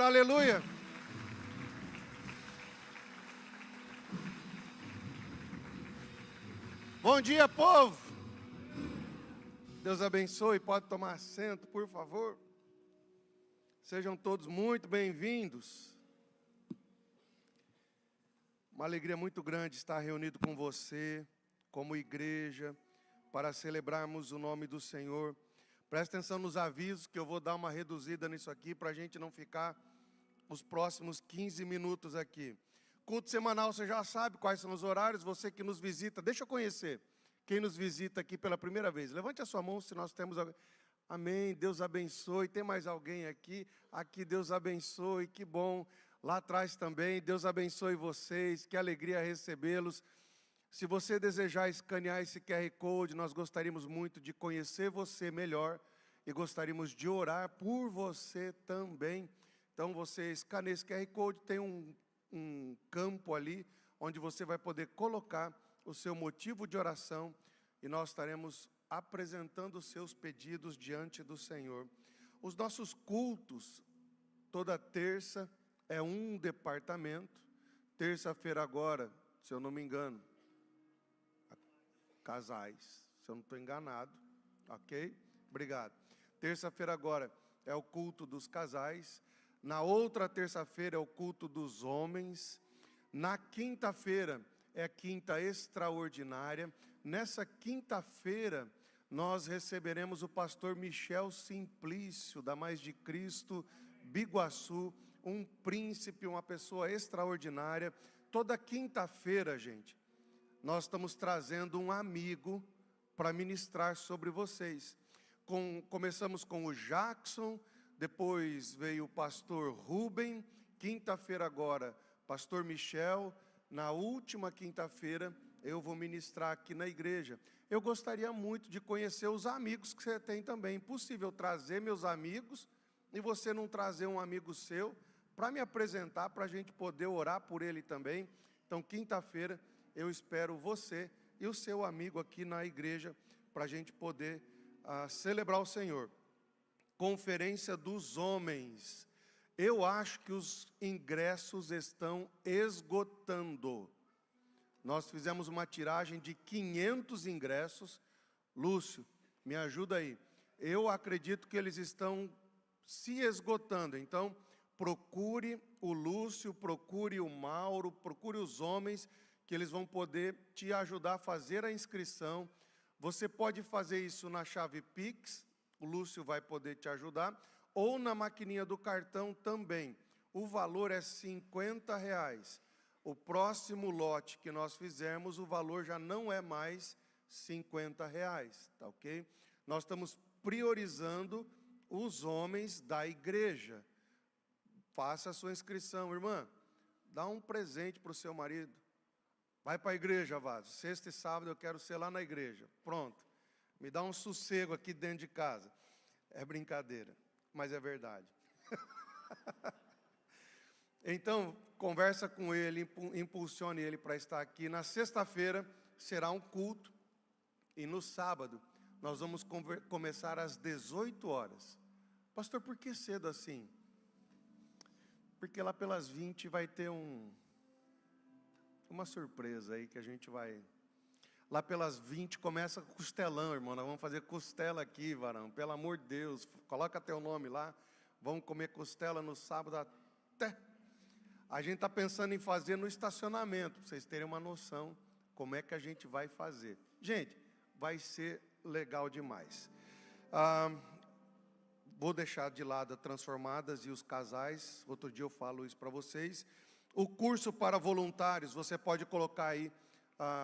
aleluia. Bom dia, povo. Deus abençoe, pode tomar assento, por favor. Sejam todos muito bem-vindos. Uma alegria muito grande estar reunido com você, como igreja, para celebrarmos o nome do Senhor. Presta atenção nos avisos, que eu vou dar uma reduzida nisso aqui, para a gente não ficar os próximos 15 minutos aqui. Culto semanal, você já sabe quais são os horários. Você que nos visita, deixa eu conhecer quem nos visita aqui pela primeira vez. Levante a sua mão se nós temos alguém. Amém, Deus abençoe. Tem mais alguém aqui? Aqui, Deus abençoe, que bom. Lá atrás também, Deus abençoe vocês, que alegria recebê-los. Se você desejar escanear esse QR Code, nós gostaríamos muito de conhecer você melhor e gostaríamos de orar por você também. Então, você escaneia esse QR Code, tem um campo ali, onde você vai poder colocar o seu motivo de oração e nós estaremos apresentando os seus pedidos diante do Senhor. Os nossos cultos, toda terça, é um departamento. Terça-feira agora, se eu não me engano, casais, se eu não estou enganado, ok? Obrigado. Terça-feira agora é o culto dos casais. Na outra terça-feira é o culto dos homens. Na quinta-feira é a quinta extraordinária. Nessa quinta-feira nós receberemos o pastor Michel Simplício, da Mais de Cristo, Biguaçu, um príncipe, uma pessoa extraordinária. Toda quinta-feira, gente, nós estamos trazendo um amigo para ministrar sobre vocês. Começamos com o Jackson, depois veio o pastor Rubem, quinta-feira agora, pastor Michel. Na última quinta-feira eu vou ministrar aqui na igreja. Eu gostaria muito de conhecer os amigos que você tem também. Impossível trazer meus amigos e você não trazer um amigo seu para me apresentar, para a gente poder orar por ele também. Então, quinta-feira, eu espero você e o seu amigo aqui na igreja para a gente poder celebrar o Senhor. Conferência dos homens. Eu acho que os ingressos estão esgotando. Nós fizemos uma tiragem de 500 ingressos. Lúcio, me ajuda aí. Eu acredito que eles estão se esgotando. Então, procure o Lúcio, procure o Mauro, procure os homens, que eles vão poder te ajudar a fazer a inscrição. Você pode fazer isso na chave Pix, o Lúcio vai poder te ajudar, ou na maquininha do cartão também. O valor é R$50. O próximo lote que nós fizermos, o valor já não é mais R$50, tá ok? Nós estamos priorizando os homens da igreja. Faça a sua inscrição, irmã. Dá um presente para o seu marido. Vai para a igreja, Vaso. Sexta e sábado eu quero ser lá na igreja. Pronto. Me dá um sossego aqui dentro de casa. É brincadeira, mas é verdade. Então, conversa com ele, impulsione ele para estar aqui. Na sexta-feira será um culto. E no sábado, nós vamos começar às 18 horas. Pastor, por que cedo assim? Porque lá pelas 20 vai ter uma surpresa aí que a gente vai... Lá pelas 20 começa costelão, irmão. Nós vamos fazer costela aqui, varão. Pelo amor de Deus, coloca teu nome lá. Vamos comer costela no sábado até... A gente está pensando em fazer no estacionamento, para vocês terem uma noção como é que a gente vai fazer. Gente, vai ser legal demais. Vou deixar de lado a Transformadas e os casais. Outro dia eu falo isso para vocês. O curso para voluntários, você pode colocar aí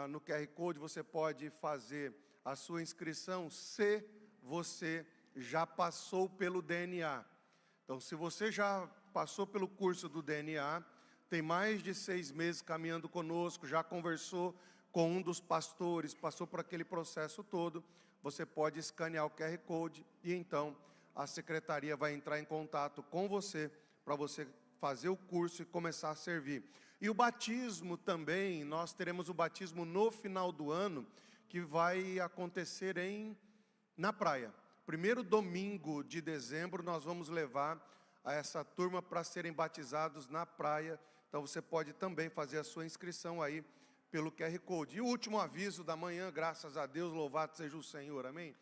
no QR Code, você pode fazer a sua inscrição se você já passou pelo DNA. Então, se você já passou pelo curso do DNA, tem mais de 6 meses caminhando conosco, já conversou com um dos pastores, passou por aquele processo todo, você pode escanear o QR Code e então a secretaria vai entrar em contato com você para você fazer o curso e começar a servir. E o batismo também, nós teremos o batismo no final do ano, que vai acontecer na praia. Primeiro domingo de dezembro, nós vamos levar a essa turma para serem batizados na praia. Então você pode também fazer a sua inscrição aí pelo QR Code. E o último aviso da manhã, graças a Deus, louvado seja o Senhor, amém?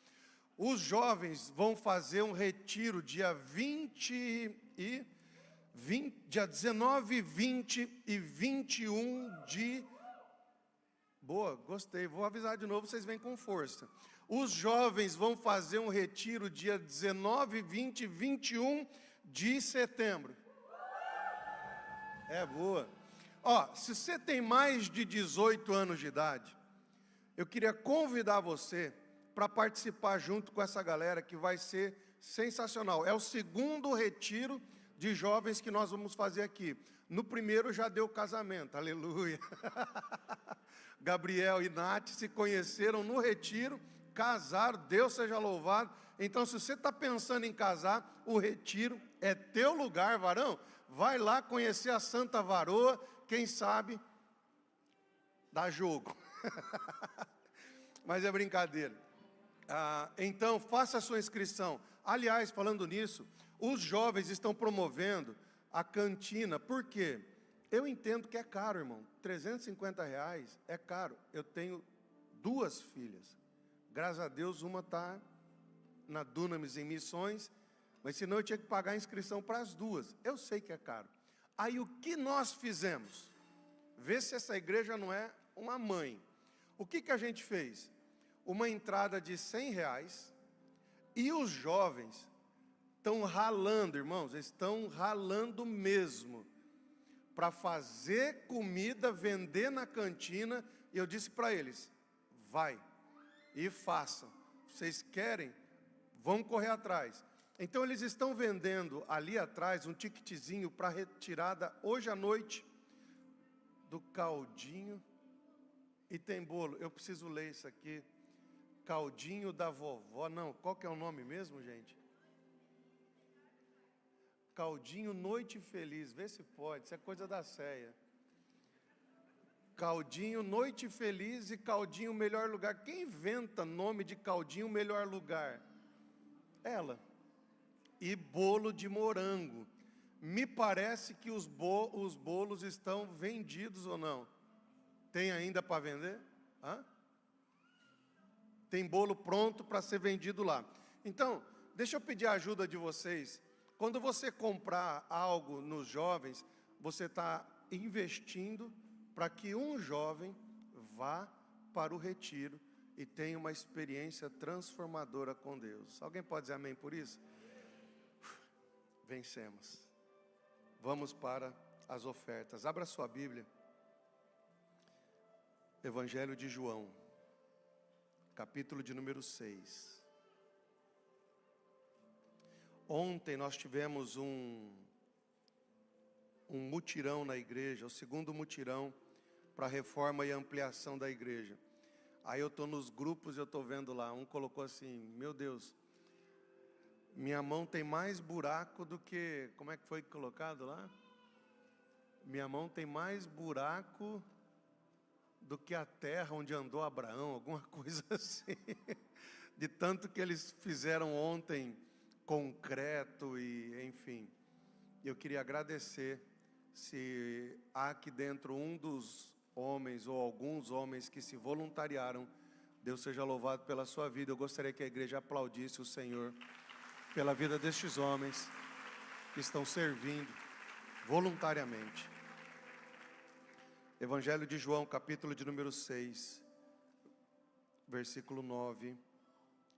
Os jovens vão fazer um retiro dia 19, 20 e 21 de... Boa, gostei, vou avisar de novo, vocês vêm com força. Os jovens vão fazer um retiro dia 19, 20 e 21 de setembro. É boa. Ó, se você tem mais de 18 anos de idade, eu queria convidar você para participar junto com essa galera que vai ser sensacional. É o segundo retiro de jovens que nós vamos fazer aqui. No primeiro já deu casamento, aleluia. Gabriel e Nath se conheceram no retiro, casaram, Deus seja louvado. Então, se você está pensando em casar, o retiro é teu lugar, varão. Vai lá conhecer a Santa Varoa, quem sabe dá jogo. Mas é brincadeira. Então, faça a sua inscrição. Aliás, falando nisso, os jovens estão promovendo a cantina. Por quê? Eu entendo que é caro, irmão. R$350 é caro. Eu tenho 2 filhas. Graças a Deus, uma está na Dunamis em missões, mas senão eu tinha que pagar a inscrição para as 2. Eu sei que é caro. Aí o que nós fizemos? Vê se essa igreja não é uma mãe. O que a gente fez? Uma entrada de R$100 e os jovens estão ralando, irmãos, estão ralando mesmo para fazer comida, vender na cantina. E eu disse para eles, vai e façam. Vocês querem? Vão correr atrás. Então eles estão vendendo ali atrás um ticketzinho para retirada hoje à noite do caldinho. E tem bolo, eu preciso ler isso aqui. Caldinho da vovó, não, qual que é o nome mesmo, gente? Caldinho Noite Feliz, vê se pode, isso é coisa da ceia. Caldinho Noite Feliz e Caldinho Melhor Lugar. Quem inventa nome de Caldinho Melhor Lugar? Ela. E bolo de morango. Me parece que os bolos estão vendidos ou não? Tem ainda para vender? Hã? Tem bolo pronto para ser vendido lá. Então, deixa eu pedir a ajuda de vocês. Quando você comprar algo nos jovens, você está investindo para que um jovem vá para o retiro e tenha uma experiência transformadora com Deus. Alguém pode dizer amém por isso? Vencemos. Vamos para as ofertas. Abra sua Bíblia. Evangelho de João, capítulo de número 6. Ontem nós tivemos um mutirão na igreja, o segundo mutirão para a reforma e ampliação da igreja. Aí eu estou nos grupos e eu estou vendo lá, um colocou assim, meu Deus, minha mão tem mais buraco do que, como é que foi colocado lá? Minha mão tem mais buraco do que a terra onde andou Abraão, alguma coisa assim, de tanto que eles fizeram ontem, concreto e enfim. Eu queria agradecer, se há aqui dentro um dos homens ou alguns homens que se voluntariaram, Deus seja louvado pela sua vida. Eu gostaria que a igreja aplaudisse o Senhor pela vida destes homens que estão servindo voluntariamente. Evangelho de João, capítulo de número 6, versículo 9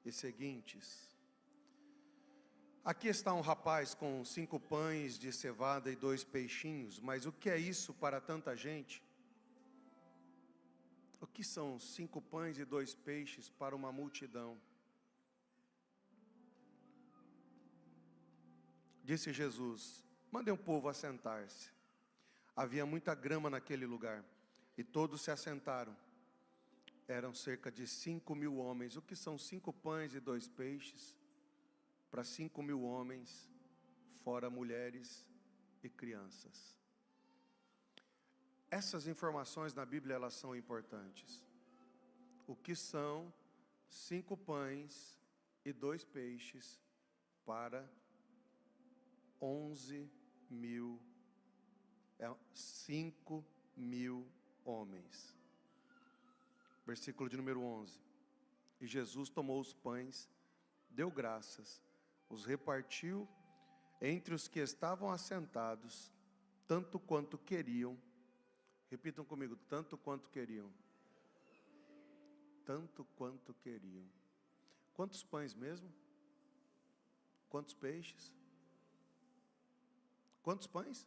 e seguintes. Aqui está um rapaz com 5 pães de cevada e 2 peixinhos, mas o que é isso para tanta gente? O que são 5 pães e 2 peixes para uma multidão? Disse Jesus, mandem o povo assentar-se. Havia muita grama naquele lugar, e todos se assentaram. Eram cerca de 5.000 homens. O que são 5 pães e 2 peixes? Para 5.000 homens, fora mulheres e crianças. Essas informações na Bíblia, elas são importantes. O que são 5 pães e 2 peixes para 5 mil homens. Versículo de número 11. E Jesus tomou os pães, deu graças, os repartiu entre os que estavam assentados, tanto quanto queriam. Repitam comigo, tanto quanto queriam. Tanto quanto queriam. Quantos pães mesmo? Quantos peixes? Quantos pães?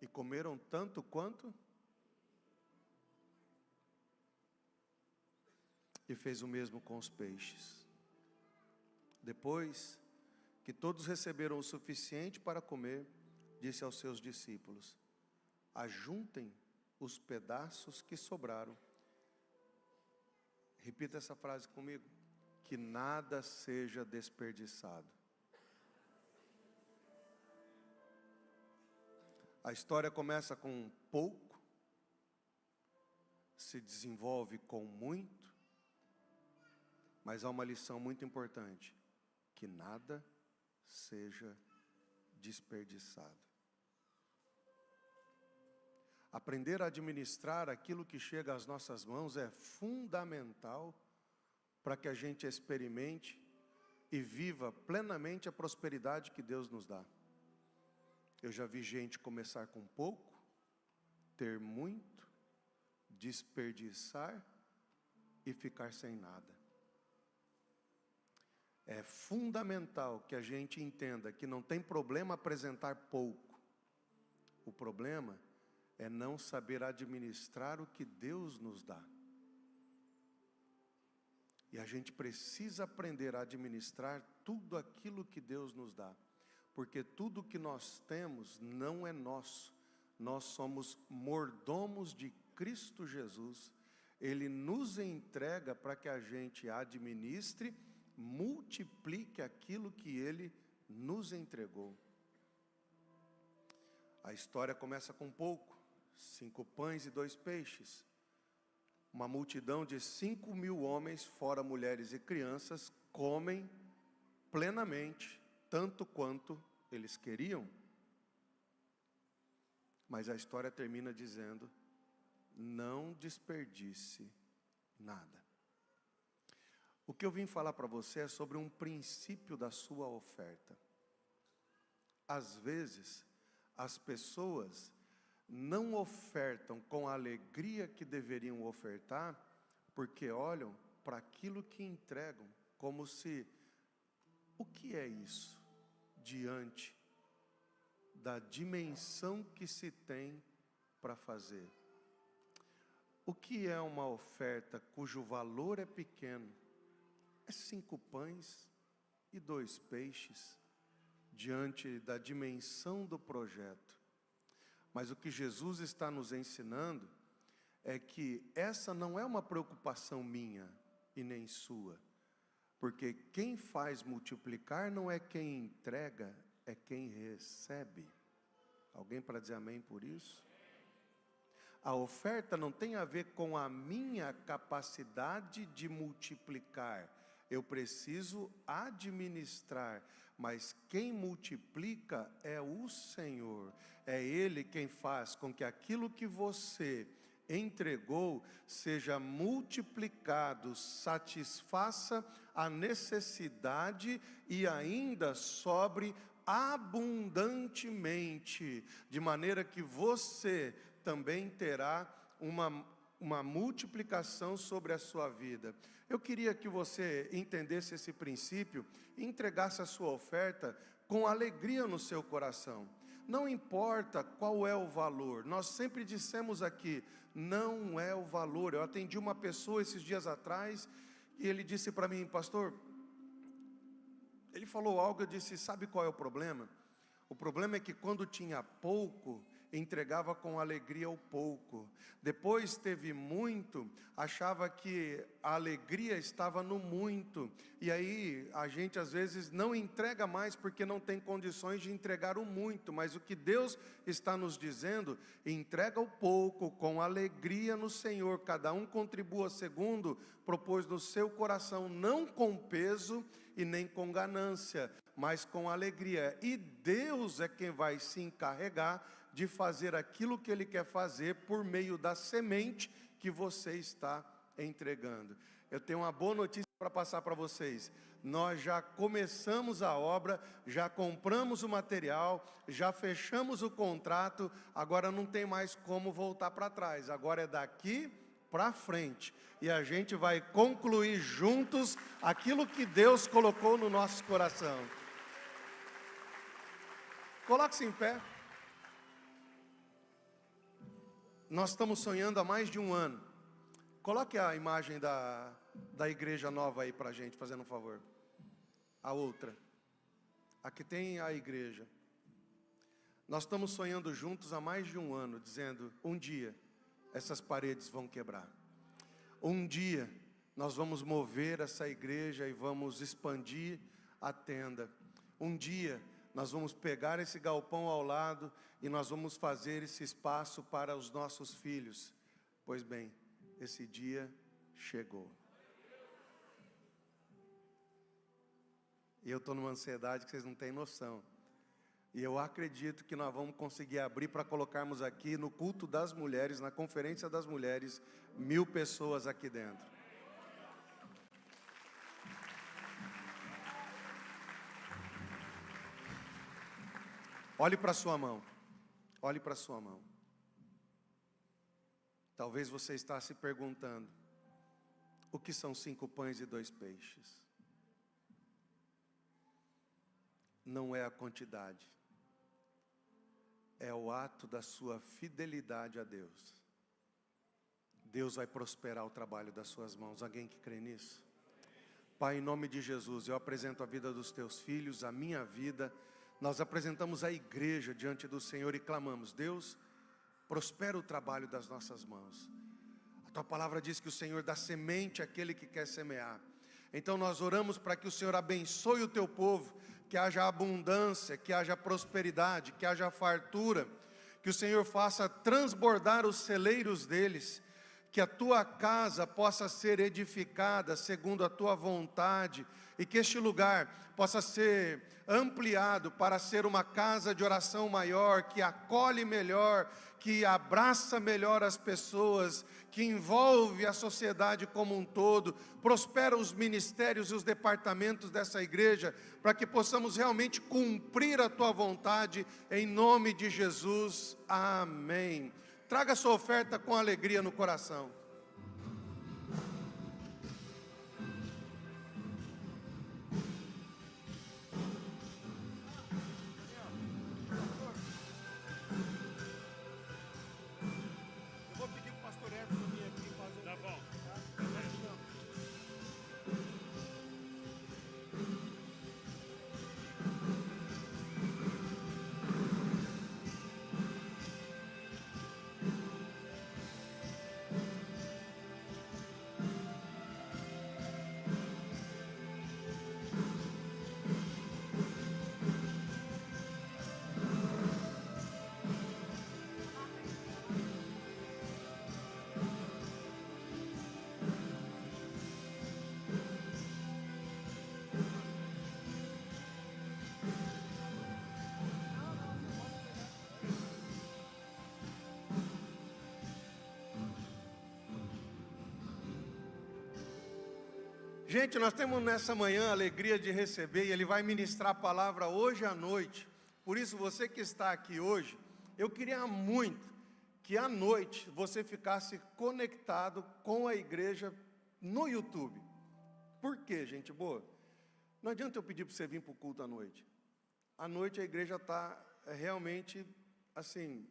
E comeram tanto quanto? E fez o mesmo com os peixes. Depois que todos receberam o suficiente para comer, disse aos seus discípulos: ajuntem os pedaços que sobraram. Repita essa frase comigo: que nada seja desperdiçado. A história começa com pouco, se desenvolve com muito, mas há uma lição muito importante: que nada seja desperdiçado. Aprender a administrar aquilo que chega às nossas mãos é fundamental para que a gente experimente e viva plenamente a prosperidade que Deus nos dá. Eu já vi gente começar com pouco, ter muito, desperdiçar e ficar sem nada. É fundamental que a gente entenda que não tem problema apresentar pouco. O problema é não saber administrar o que Deus nos dá. E a gente precisa aprender a administrar tudo aquilo que Deus nos dá. Porque tudo que nós temos não é nosso. Nós somos mordomos de Cristo Jesus. Ele nos entrega para que a gente administre, multiplique aquilo que Ele nos entregou. A história começa com pouco, 5 pães e 2 peixes. Uma multidão de 5 mil homens, fora mulheres e crianças, comem plenamente, tanto quanto eles queriam. Mas a história termina dizendo: não desperdice nada. O que eu vim falar para você é sobre um princípio da sua oferta. Às vezes, as pessoas não ofertam com a alegria que deveriam ofertar, porque olham para aquilo que entregam, como se, o que é isso? Diante da dimensão que se tem para fazer. O que é uma oferta cujo valor é pequeno? É 5 pães e 2 peixes, diante da dimensão do projeto. Mas o que Jesus está nos ensinando é que essa não é uma preocupação minha e nem sua. Porque quem faz multiplicar não é quem entrega, é quem recebe. Alguém para dizer amém por isso? A oferta não tem a ver com a minha capacidade de multiplicar. Eu preciso administrar, mas quem multiplica é o Senhor. É Ele quem faz com que aquilo que você entregou seja multiplicado, satisfaça a necessidade e ainda sobre abundantemente, de maneira que você também terá uma multiplicação sobre a sua vida. Eu queria que você entendesse esse princípio e entregasse a sua oferta com alegria no seu coração. Não importa qual é o valor, nós sempre dissemos aqui, não é o valor. Eu atendi uma pessoa esses dias atrás e ele disse para mim: pastor, ele falou algo, eu disse: sabe qual é o problema? O problema é que quando tinha pouco, entregava com alegria o pouco. Depois teve muito, achava que a alegria estava no muito. E aí a gente às vezes não entrega mais porque não tem condições de entregar o muito. Mas o que Deus está nos dizendo: entrega o pouco com alegria no Senhor. Cada um contribua segundo propôs no seu coração, não com peso e nem com ganância, mas com alegria. E Deus é quem vai se encarregar de fazer aquilo que Ele quer fazer por meio da semente que você está entregando. Eu tenho uma boa notícia para passar para vocês. Nós já começamos a obra, já compramos o material, já fechamos o contrato, agora não tem mais como voltar para trás, agora é daqui para frente, e a gente vai concluir juntos aquilo que Deus colocou no nosso coração. Coloque-se em pé. Nós estamos sonhando há mais de um ano. Coloque a imagem da igreja nova aí para a gente, fazendo um favor. A outra. Aqui tem a igreja. Nós estamos sonhando juntos há mais de um ano, dizendo: um dia essas paredes vão quebrar. Um dia nós vamos mover essa igreja e vamos expandir a tenda. Um dia nós vamos pegar esse galpão ao lado e nós vamos fazer esse espaço para os nossos filhos. Pois bem, esse dia chegou. E eu estou numa ansiedade que vocês não têm noção. E eu acredito que nós vamos conseguir abrir para colocarmos aqui no culto das mulheres, na conferência das mulheres, 1000 pessoas aqui dentro. Olhe para a sua mão. Olhe para a sua mão. Talvez você está se perguntando: o que são 5 pães e 2 peixes? Não é a quantidade. É o ato da sua fidelidade a Deus. Deus vai prosperar o trabalho das suas mãos. Alguém que crê nisso? Pai, em nome de Jesus, eu apresento a vida dos teus filhos, a minha vida. Nós apresentamos a igreja diante do Senhor e clamamos: Deus, prospera o trabalho das nossas mãos. A tua palavra diz que o Senhor dá semente àquele que quer semear. Então nós oramos para que o Senhor abençoe o teu povo, que haja abundância, que haja prosperidade, que haja fartura, que o Senhor faça transbordar os celeiros deles, que a tua casa possa ser edificada segundo a tua vontade, e que este lugar possa ser ampliado para ser uma casa de oração maior, que acolhe melhor, que abraça melhor as pessoas, que envolve a sociedade como um todo. Prospera os ministérios e os departamentos dessa igreja, para que possamos realmente cumprir a tua vontade, em nome de Jesus, amém. Traga a sua oferta com alegria no coração. Gente, nós temos nessa manhã a alegria de receber, e ele vai ministrar a palavra hoje à noite. Por isso, você que está aqui hoje, eu queria muito que à noite você ficasse conectado com a igreja no YouTube. Por quê, gente boa? Não adianta eu pedir para você vir para o culto à noite. À noite a igreja está realmente assim,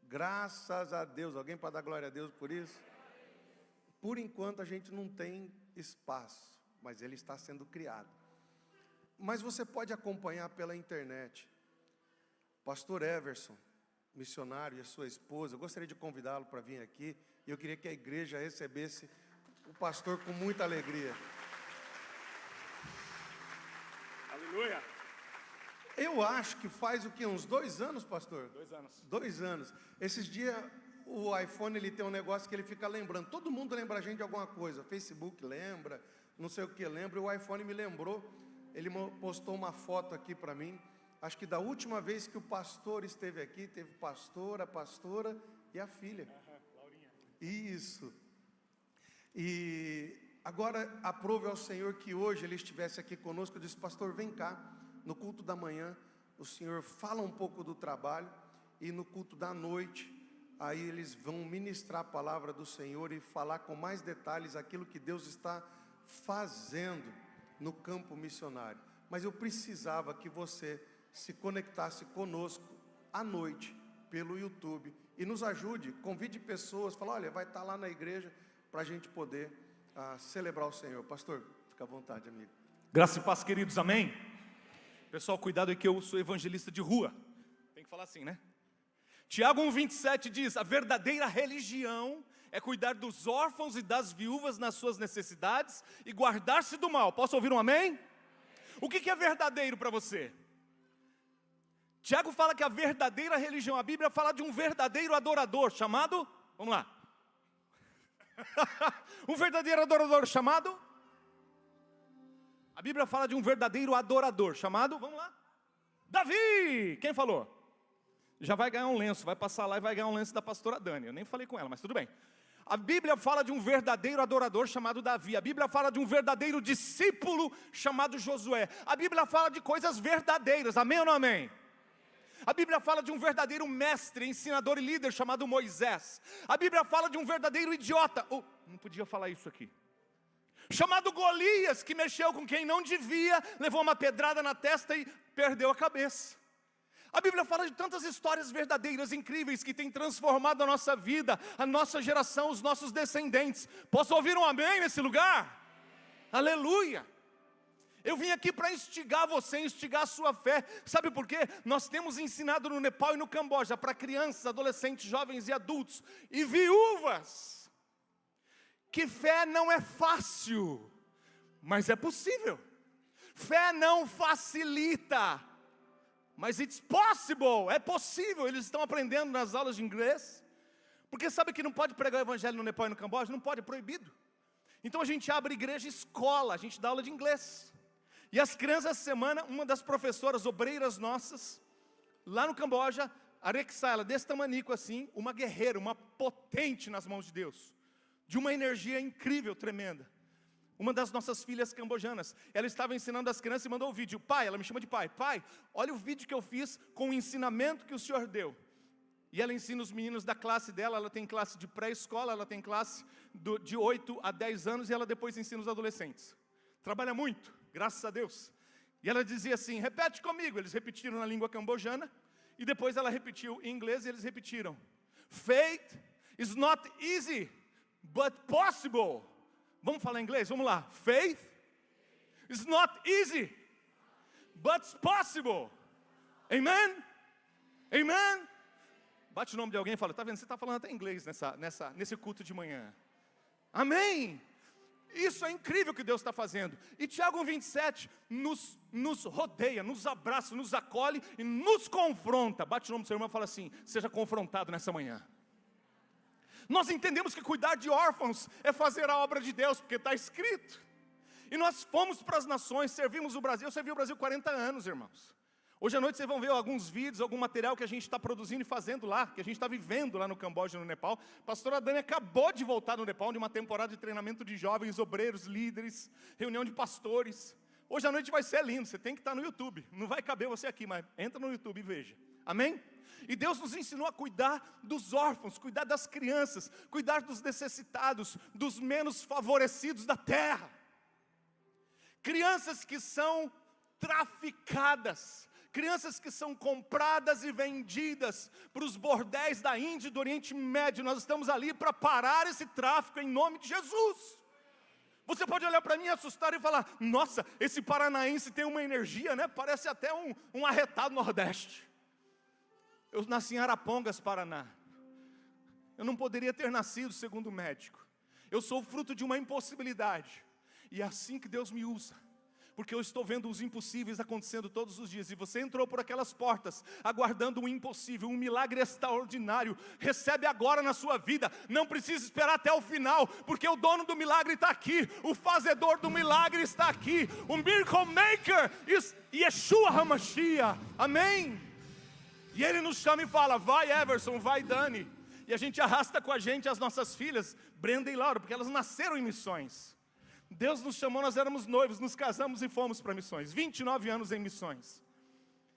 graças a Deus. Alguém para dar glória a Deus por isso? Por enquanto a gente não tem espaço, mas ele está sendo criado. Mas você pode acompanhar pela internet. Pastor Everson, missionário e a sua esposa. Eu gostaria de convidá-lo para vir aqui. E eu queria que a igreja recebesse o pastor com muita alegria. Aleluia. Eu acho que faz o quê? Uns 2 anos, pastor? 2 anos. 2 anos. Esses dias o iPhone ele tem um negócio que ele fica lembrando. Todo mundo lembra a gente de alguma coisa. Facebook lembra, não sei o que lembra. E o iPhone me lembrou. Ele postou uma foto aqui para mim. Acho que da última vez que o pastor esteve aqui, teve a pastora e a filha. Laurinha. Isso. E agora aprove ao Senhor que hoje ele estivesse aqui conosco. Eu disse, pastor, vem cá. No culto da manhã, o Senhor fala um pouco do trabalho. E no culto da noite, aí eles vão ministrar a palavra do Senhor e falar com mais detalhes aquilo que Deus está fazendo no campo missionário. Mas eu precisava que você se conectasse conosco à noite pelo YouTube e nos ajude, convide pessoas, fala, olha, vai estar lá na igreja para a gente poder celebrar o Senhor. Pastor, fica à vontade, amigo. Graça e paz, queridos, amém? Pessoal, cuidado aí que eu sou evangelista de rua. Tem que falar assim, né? Tiago 1,27 diz, a verdadeira religião é cuidar dos órfãos e das viúvas nas suas necessidades e guardar-se do mal. Posso ouvir um amém? O que é verdadeiro para você? Tiago fala que a verdadeira religião, a Bíblia fala de um verdadeiro adorador chamado, vamos lá. Um verdadeiro adorador chamado? A Bíblia fala de um verdadeiro adorador chamado, vamos lá. Davi! Quem falou? Já vai ganhar um lenço, vai passar lá e vai ganhar um lenço da pastora Dani. Eu nem falei com ela, mas tudo bem. A Bíblia fala de um verdadeiro adorador chamado Davi. A Bíblia fala de um verdadeiro discípulo chamado Josué. A Bíblia fala de coisas verdadeiras, amém ou não amém? A Bíblia fala de um verdadeiro mestre, ensinador e líder chamado Moisés. A Bíblia fala de um verdadeiro idiota, não podia falar isso aqui, chamado Golias, que mexeu com quem não devia, levou uma pedrada na testa e perdeu a cabeça. A Bíblia fala de tantas histórias verdadeiras, incríveis, que têm transformado a nossa vida, a nossa geração, os nossos descendentes. Posso ouvir um amém nesse lugar? Aleluia! Eu vim aqui para instigar você, instigar a sua fé. Sabe por quê? Nós temos ensinado no Nepal e no Camboja para crianças, adolescentes, jovens e adultos e viúvas que fé não é fácil, mas é possível. Fé não facilita, mas it's possible, é possível. Eles estão aprendendo nas aulas de inglês, porque sabe que não pode pregar o evangelho no Nepal e no Camboja? Não pode, é proibido. Então a gente abre igreja e escola, a gente dá aula de inglês. E as crianças, essa semana, uma das professoras obreiras nossas, lá no Camboja, Arexa, ela desse tamanico assim, uma guerreira, uma potente nas mãos de Deus, de uma energia incrível, tremenda. Uma das nossas filhas cambojanas, ela estava ensinando as crianças e mandou o vídeo. Pai, ela me chama de pai. Pai, olha o vídeo que eu fiz com o ensinamento que o senhor deu. E ela ensina os meninos da classe dela, ela tem classe de pré-escola, ela tem classe de 8 a 10 anos e ela depois ensina os adolescentes. Trabalha muito, graças a Deus. E ela dizia assim, repete comigo. Eles repetiram na língua cambojana e depois ela repetiu em inglês e eles repetiram. Faith is not easy, but possible. Vamos falar em inglês? Vamos lá. Faith is not easy, but possible. Amen? Amen? Bate o nome de alguém e fala, tá vendo, você está falando até inglês nesse culto de manhã. Amém? Isso é incrível que Deus está fazendo. E Tiago 1,27 nos rodeia, nos abraça, nos acolhe e nos confronta. Bate o nome do seu irmão e fala assim, seja confrontado nessa manhã. Nós entendemos que cuidar de órfãos é fazer a obra de Deus, porque está escrito. E nós fomos para as nações, servimos o Brasil. Eu servi o Brasil 40 anos, irmãos. Hoje à noite vocês vão ver alguns vídeos, algum material que a gente está produzindo e fazendo lá, que a gente está vivendo lá no Camboja e no Nepal. A pastora Dani acabou de voltar no Nepal, de uma temporada de treinamento de jovens, obreiros, líderes, reunião de pastores. Hoje à noite vai ser lindo, você tem que estar no YouTube. Não vai caber você aqui, mas entra no YouTube e veja. Amém? E Deus nos ensinou a cuidar dos órfãos, cuidar das crianças, cuidar dos necessitados, dos menos favorecidos da terra. Crianças que são traficadas, crianças que são compradas e vendidas para os bordéis da Índia e do Oriente Médio. Nós estamos ali para parar esse tráfico em nome de Jesus. Você pode olhar para mim e assustar e falar, nossa, esse paranaense tem uma energia, né? Parece até um arretado nordeste. Eu nasci em Arapongas, Paraná. Eu não poderia ter nascido, segundo o médico. Eu sou fruto de uma impossibilidade. E é assim que Deus me usa. Porque eu estou vendo os impossíveis acontecendo todos os dias. E você entrou por aquelas portas, aguardando um impossível, um milagre extraordinário. Recebe agora na sua vida. Não precisa esperar até o final, porque o dono do milagre está aqui. O fazedor do milagre está aqui. O miracle maker, Yeshua HaMashiach. Amém? E Ele nos chama e fala, vai Everson, vai Dani. E a gente arrasta com a gente as nossas filhas, Brenda e Laura, porque elas nasceram em missões. Deus nos chamou, nós éramos noivos, nos casamos e fomos para missões. 29 anos em missões.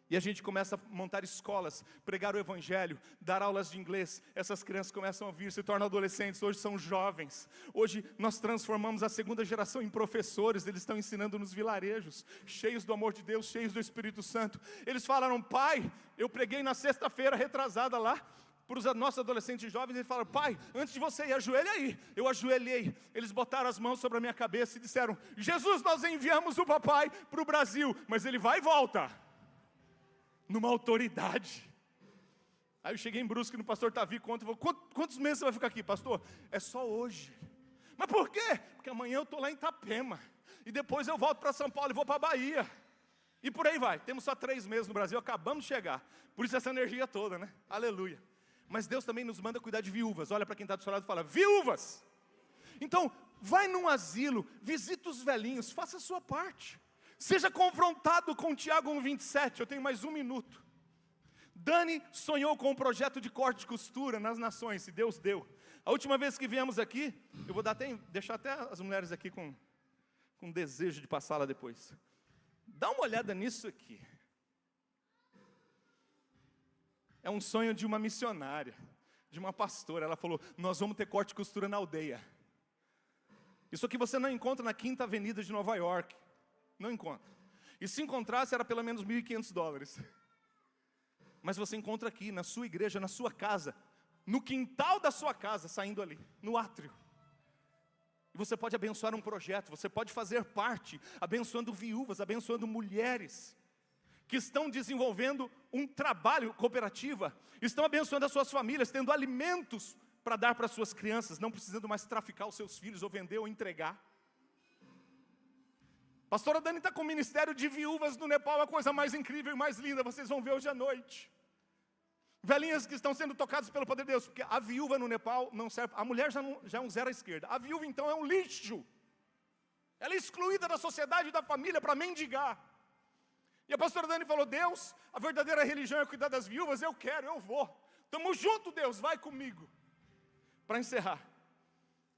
E a gente começa a montar escolas, pregar o evangelho, dar aulas de inglês. Essas crianças começam a vir, se tornam adolescentes, hoje são jovens. Hoje nós transformamos a segunda geração em professores. Eles estão ensinando nos vilarejos, cheios do amor de Deus, cheios do Espírito Santo. Eles falaram, pai, eu preguei na sexta-feira retrasada lá, para os nossos adolescentes jovens. Eles falaram, pai, antes de você ir, ajoelha aí. Eu ajoelhei, eles botaram as mãos sobre a minha cabeça e disseram, Jesus, nós enviamos o papai para o Brasil, mas ele vai e volta, numa autoridade. Aí eu cheguei em Brusque no pastor Tavi, quantos meses você vai ficar aqui, pastor? É só hoje. Mas por quê? Porque amanhã eu estou lá em Itapema, e depois eu volto para São Paulo e vou para a Bahia, e por aí vai. Temos só 3 meses no Brasil, acabamos de chegar, por isso essa energia toda, né? Aleluia. Mas Deus também nos manda cuidar de viúvas. Olha para quem está do seu lado e fala, viúvas! Então, vai num asilo, visita os velhinhos, faça a sua parte. Seja confrontado com Tiago 1,27, eu tenho mais 1 minuto. Dani sonhou com um projeto de corte e costura nas nações, e Deus deu. A última vez que viemos aqui, eu vou deixar até as mulheres aqui com desejo de passar lá depois. Dá uma olhada nisso aqui. É um sonho de uma missionária, de uma pastora. Ela falou, nós vamos ter corte e costura na aldeia. Isso aqui você não encontra na 5ª Avenida de Nova York. Não encontra. E se encontrasse era pelo menos $1.500. Mas você encontra aqui, na sua igreja, na sua casa, no quintal da sua casa, saindo ali, no átrio. E você pode abençoar um projeto, você pode fazer parte, abençoando viúvas, abençoando mulheres que estão desenvolvendo um trabalho cooperativa, estão abençoando as suas famílias, tendo alimentos para dar para as suas crianças, não precisando mais traficar os seus filhos, ou vender, ou entregar. Pastora Dani está com o ministério de viúvas no Nepal, a coisa mais incrível e mais linda, vocês vão ver hoje à noite. Velhinhas que estão sendo tocadas pelo poder de Deus, porque a viúva no Nepal não serve, a mulher já é um zero à esquerda, a viúva então é um lixo, ela é excluída da sociedade e da família para mendigar. E a pastora Dani falou, Deus, a verdadeira religião é cuidar das viúvas, eu quero, eu vou. Estamos juntos, Deus, vai comigo. Para encerrar,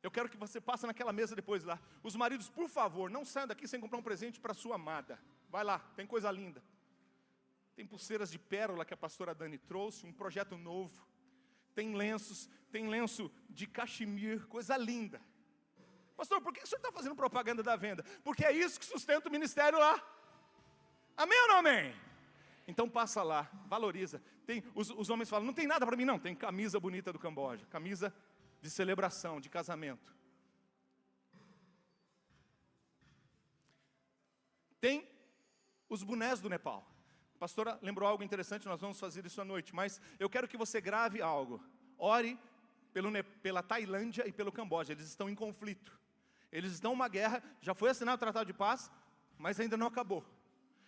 eu quero que você passe naquela mesa depois lá. Os maridos, por favor, não saiam daqui sem comprar um presente para sua amada. Vai lá, tem coisa linda. Tem pulseiras de pérola que a pastora Dani trouxe, um projeto novo. Tem lenços, tem lenço de cachemir, coisa linda. Pastor, por que o senhor está fazendo propaganda da venda? Porque é isso que sustenta o ministério lá. Amém ou não amém? Então passa lá, valoriza. Os homens falam, não tem nada para mim não. Tem camisa bonita do Camboja, camisa de celebração, de casamento. Tem os bonés do Nepal. A pastora lembrou algo interessante, nós vamos fazer isso à noite. Mas eu quero que você grave algo. Ore pela Tailândia e pelo Camboja, eles estão em conflito. Eles estão em uma guerra, já foi assinado o Tratado de Paz, mas ainda não acabou.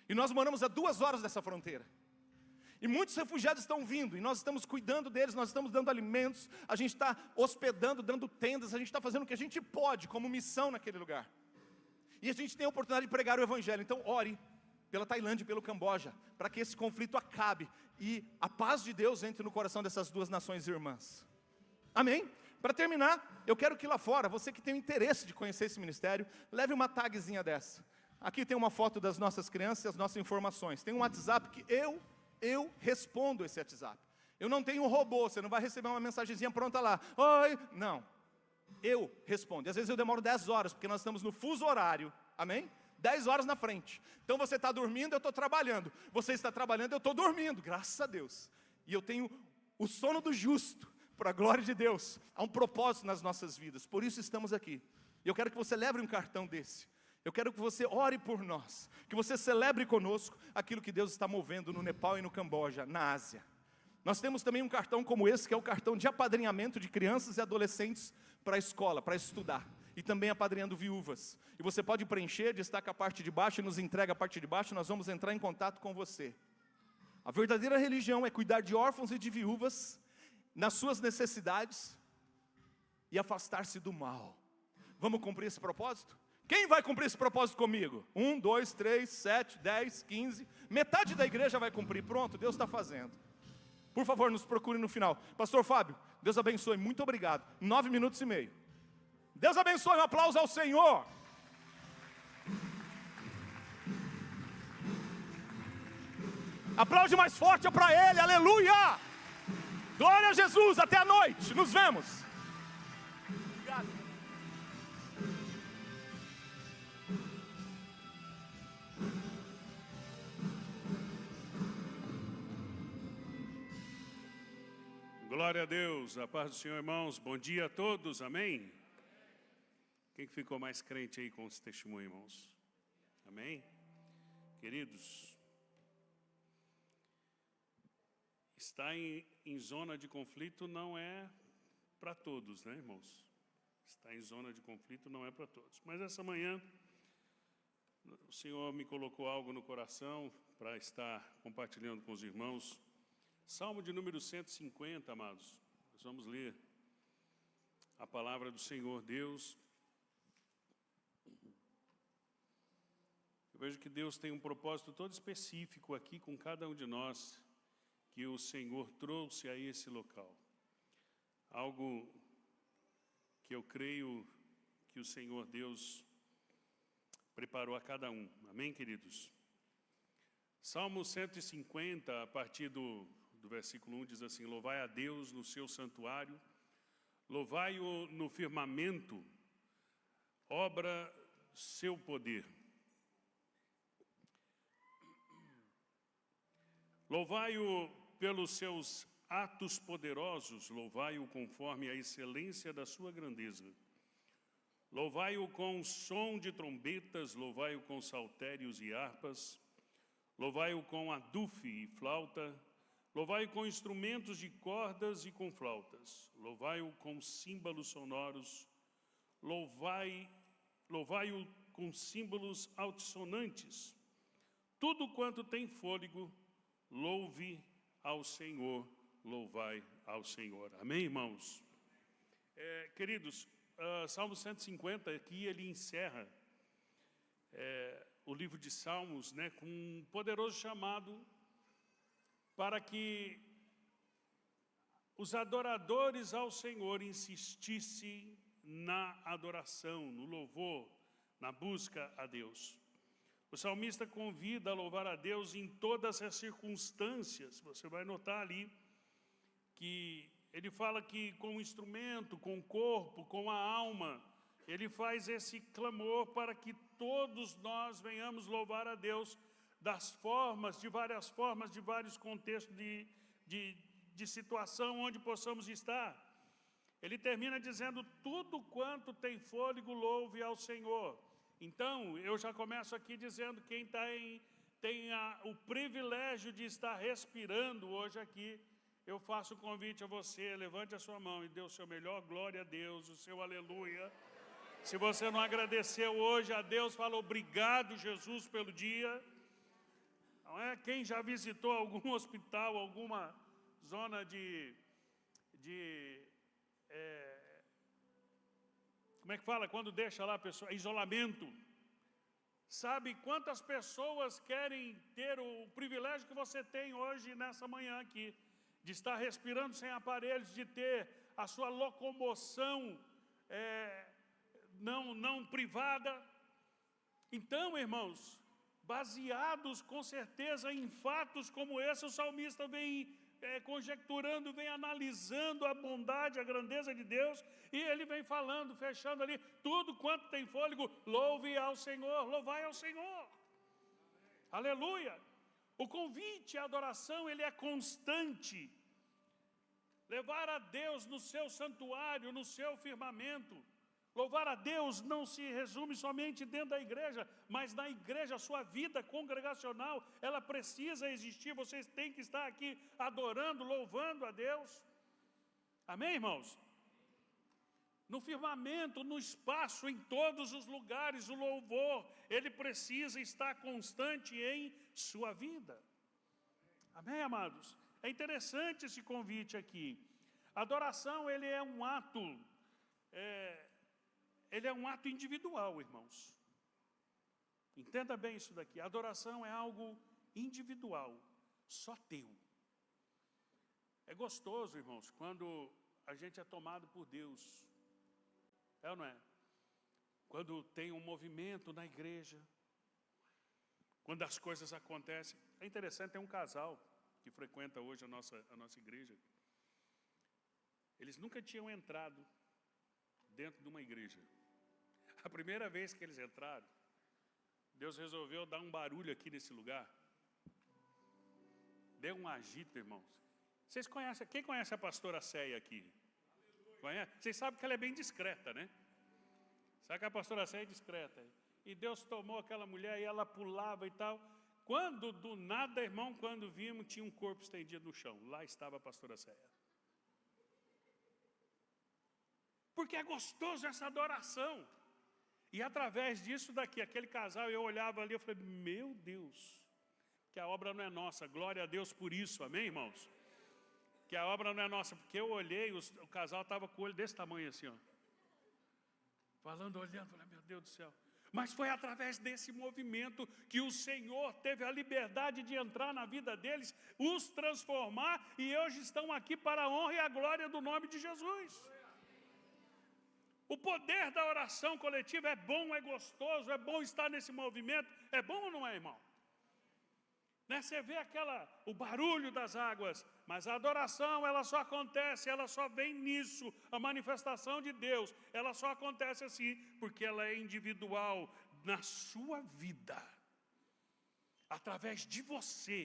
E nós moramos a 2 horas dessa fronteira. E muitos refugiados estão vindo, e nós estamos cuidando deles, nós estamos dando alimentos, a gente está hospedando, dando tendas, a gente está fazendo o que a gente pode, como missão naquele lugar. E a gente tem a oportunidade de pregar o Evangelho. Então ore pela Tailândia e pelo Camboja, para que esse conflito acabe, e a paz de Deus entre no coração dessas 2 nações irmãs. Amém? Para terminar, eu quero que lá fora, você que tem o interesse de conhecer esse ministério, leve uma tagzinha dessa. Aqui tem uma foto das nossas crianças e as nossas informações. Tem um WhatsApp que eu respondo esse WhatsApp. Eu não tenho um robô, você não vai receber uma mensagenzinha pronta lá. Oi, não. Eu respondo. E às vezes eu demoro 10 horas, porque nós estamos no fuso horário. Amém? 10 horas na frente. Então você está dormindo, eu estou trabalhando. Você está trabalhando, eu estou dormindo. Graças a Deus. E eu tenho o sono do justo, para a glória de Deus. Há um propósito nas nossas vidas. Por isso estamos aqui. E eu quero que você leve um cartão desse. Eu quero que você ore por nós, que você celebre conosco aquilo que Deus está movendo no Nepal e no Camboja, na Ásia. Nós temos também um cartão como esse, que é o cartão de apadrinhamento de crianças e adolescentes para a escola, para estudar. E também apadrinhando viúvas. E você pode preencher, destaca a parte de baixo e nos entrega a parte de baixo, nós vamos entrar em contato com você. A verdadeira religião é cuidar de órfãos e de viúvas, nas suas necessidades, e afastar-se do mal. Vamos cumprir esse propósito? Quem vai cumprir esse propósito comigo? 1, 2, 3, 7, 10, 15. Metade da igreja vai cumprir. Pronto, Deus está fazendo. Por favor, nos procure no final. Pastor Fábio, Deus abençoe, muito obrigado. 9 minutos e meio. Deus abençoe, um aplauso ao Senhor. Aplaude mais forte para Ele, aleluia. Glória a Jesus, até a noite, nos vemos. Obrigado. Glória a Deus, a paz do Senhor, irmãos. Bom dia a todos, amém? Quem que ficou mais crente aí com esse testemunho, irmãos? Amém? Queridos, estar em zona de conflito não é para todos, né, irmãos? Estar em zona de conflito não é para todos. Mas essa manhã, o Senhor me colocou algo no coração para estar compartilhando com os irmãos. Salmo de número 150, amados. Nós vamos ler a palavra do Senhor Deus. Eu vejo que Deus tem um propósito todo específico aqui com cada um de nós, que o Senhor trouxe a esse local. Algo que eu creio que o Senhor Deus preparou a cada um. Amém, queridos? Salmo 150, a partir do versículo 1, diz assim: louvai a Deus no seu santuário, louvai-o no firmamento, obra seu poder. Louvai-o pelos seus atos poderosos, louvai-o conforme a excelência da sua grandeza. Louvai-o com som de trombetas, louvai-o com saltérios e harpas, louvai-o com adufe e flauta, louvai-o com instrumentos de cordas e com flautas, louvai-o com símbolos sonoros, louvai-o com símbolos altissonantes. Tudo quanto tem fôlego, louve ao Senhor, louvai ao Senhor. Amém, irmãos? Queridos, Salmo 150, aqui ele encerra o livro de Salmos, né, com um poderoso chamado para que os adoradores ao Senhor insistissem na adoração, no louvor, na busca a Deus. O salmista convida a louvar a Deus em todas as circunstâncias. Você vai notar ali que ele fala que com o instrumento, com o corpo, com a alma, ele faz esse clamor para que todos nós venhamos louvar a Deus de várias formas, de vários contextos de situação onde possamos estar. Ele termina dizendo: tudo quanto tem fôlego, louve ao Senhor. Então, eu já começo aqui dizendo, quem tem o privilégio de estar respirando hoje aqui, eu faço o convite a você, levante a sua mão e dê o seu melhor glória a Deus, o seu aleluia. Se você não agradeceu hoje a Deus, fala obrigado, Jesus, pelo dia. Não é? Quem já visitou algum hospital, alguma zona como é que fala? Quando deixa lá a pessoa, isolamento. Sabe quantas pessoas querem ter o privilégio que você tem hoje, nessa manhã aqui, de estar respirando sem aparelhos, de ter a sua locomoção não privada. Então, irmãos, baseados com certeza em fatos como esse, o salmista vem conjecturando, vem analisando a bondade, a grandeza de Deus, e ele vem falando, fechando ali, tudo quanto tem fôlego, louve ao Senhor, louvai ao Senhor. Aleluia! O convite à adoração, ele é constante. Levar a Deus no seu santuário, no seu firmamento, Louvar a Deus não se resume somente dentro da igreja, mas na igreja, a sua vida congregacional, ela precisa existir. Vocês têm que estar aqui adorando, louvando a Deus. Amém, irmãos? No firmamento, no espaço, em todos os lugares, o louvor, ele precisa estar constante em sua vida. Amém, amados? É interessante esse convite aqui. Adoração, ele é um ato, ele é um ato individual, irmãos. Entenda bem isso daqui. Adoração é algo individual, só teu. É gostoso, irmãos, quando a gente é tomado por Deus. É ou não é? Quando tem um movimento na igreja, quando as coisas acontecem. É interessante, tem um casal que frequenta hoje a nossa igreja. Eles nunca tinham entrado dentro de uma igreja. A primeira vez que eles entraram, Deus resolveu dar um barulho aqui nesse lugar. Deu um agito, irmãos. Vocês conhecem, quem conhece a pastora Céia aqui? Conhece? Vocês sabem que ela é bem discreta, né? Sabe que a pastora Céia é discreta. E Deus tomou aquela mulher e ela pulava e tal. Quando, do nada, irmão, quando vimos, tinha um corpo estendido no chão. Lá estava a pastora Céia. Porque é gostoso essa adoração. E através disso daqui, aquele casal, eu olhava ali, eu falei, meu Deus, que a obra não é nossa, glória a Deus por isso, amém, irmãos? Que a obra não é nossa, porque eu olhei, o casal estava com o olho desse tamanho assim, ó. Falando, olhando, falei, meu Deus do céu. Mas foi através desse movimento que o Senhor teve a liberdade de entrar na vida deles, os transformar, e hoje estão aqui para a honra e a glória do nome de Jesus. O poder da oração coletiva é bom, é gostoso, é bom estar nesse movimento. É bom ou não é, irmão? Né? Você vê o barulho das águas, mas a adoração, ela só acontece, ela só vem nisso, a manifestação de Deus, ela só acontece assim, porque ela é individual na sua vida, através de você,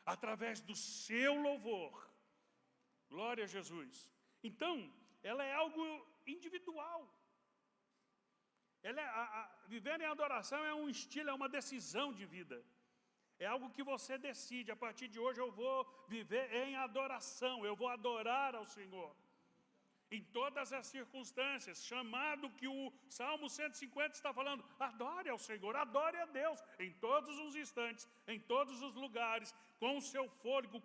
através do seu louvor. Glória a Jesus. Então, ela é algo individual. Viver em adoração é um estilo, é uma decisão de vida. É algo que você decide, a partir de hoje eu vou viver em adoração, eu vou adorar ao Senhor. Em todas as circunstâncias, chamado que o Salmo 150 está falando, adore ao Senhor, adore a Deus, em todos os instantes, em todos os lugares, com o seu fôlego,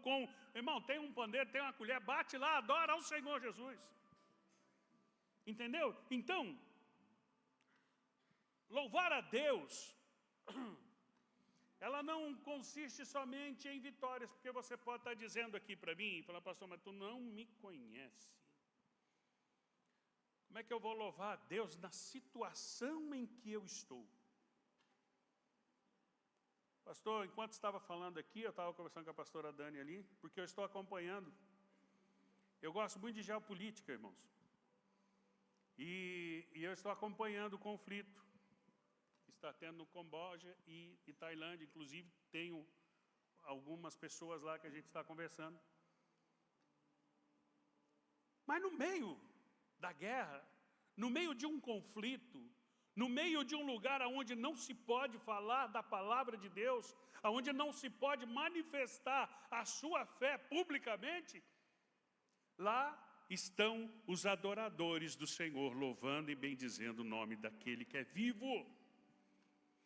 irmão, tem um pandeiro, tem uma colher, bate lá, adora ao Senhor Jesus. Entendeu? Então, louvar a Deus, ela não consiste somente em vitórias, porque você pode estar dizendo aqui para mim, e falar, pastor, mas tu não me conhece. Como é que eu vou louvar a Deus na situação em que eu estou? Pastor, enquanto estava falando aqui, eu estava conversando com a pastora Dani ali, porque eu estou acompanhando. Eu gosto muito de geopolítica, irmãos. E eu estou acompanhando o conflito que está tendo no Camboja e Tailândia. Inclusive, tenho algumas pessoas lá que a gente está conversando. Mas no meio da guerra, no meio de um conflito, no meio de um lugar onde não se pode falar da palavra de Deus, onde não se pode manifestar a sua fé publicamente, lá estão os adoradores do Senhor, louvando e bendizendo o nome daquele que é vivo.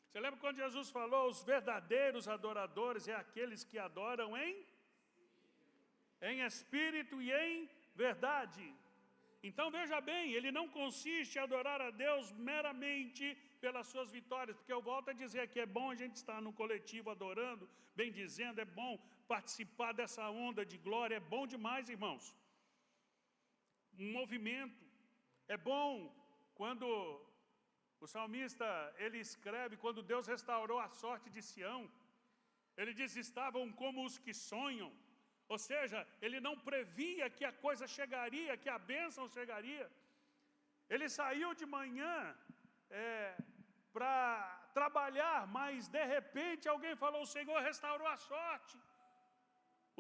Você lembra quando Jesus falou, os verdadeiros adoradores é aqueles que adoram em espírito e em verdade. Então veja bem, ele não consiste em adorar a Deus meramente pelas suas vitórias, porque eu volto a dizer que é bom a gente estar no coletivo adorando, bendizendo, é bom participar dessa onda de glória, é bom demais, irmãos. Um movimento. É bom quando o salmista, ele escreve, quando Deus restaurou a sorte de Sião, ele diz, estavam como os que sonham. Ou seja, ele não previa que a coisa chegaria, que a bênção chegaria. Ele saiu de manhã para trabalhar, mas de repente alguém falou, o Senhor restaurou a sorte.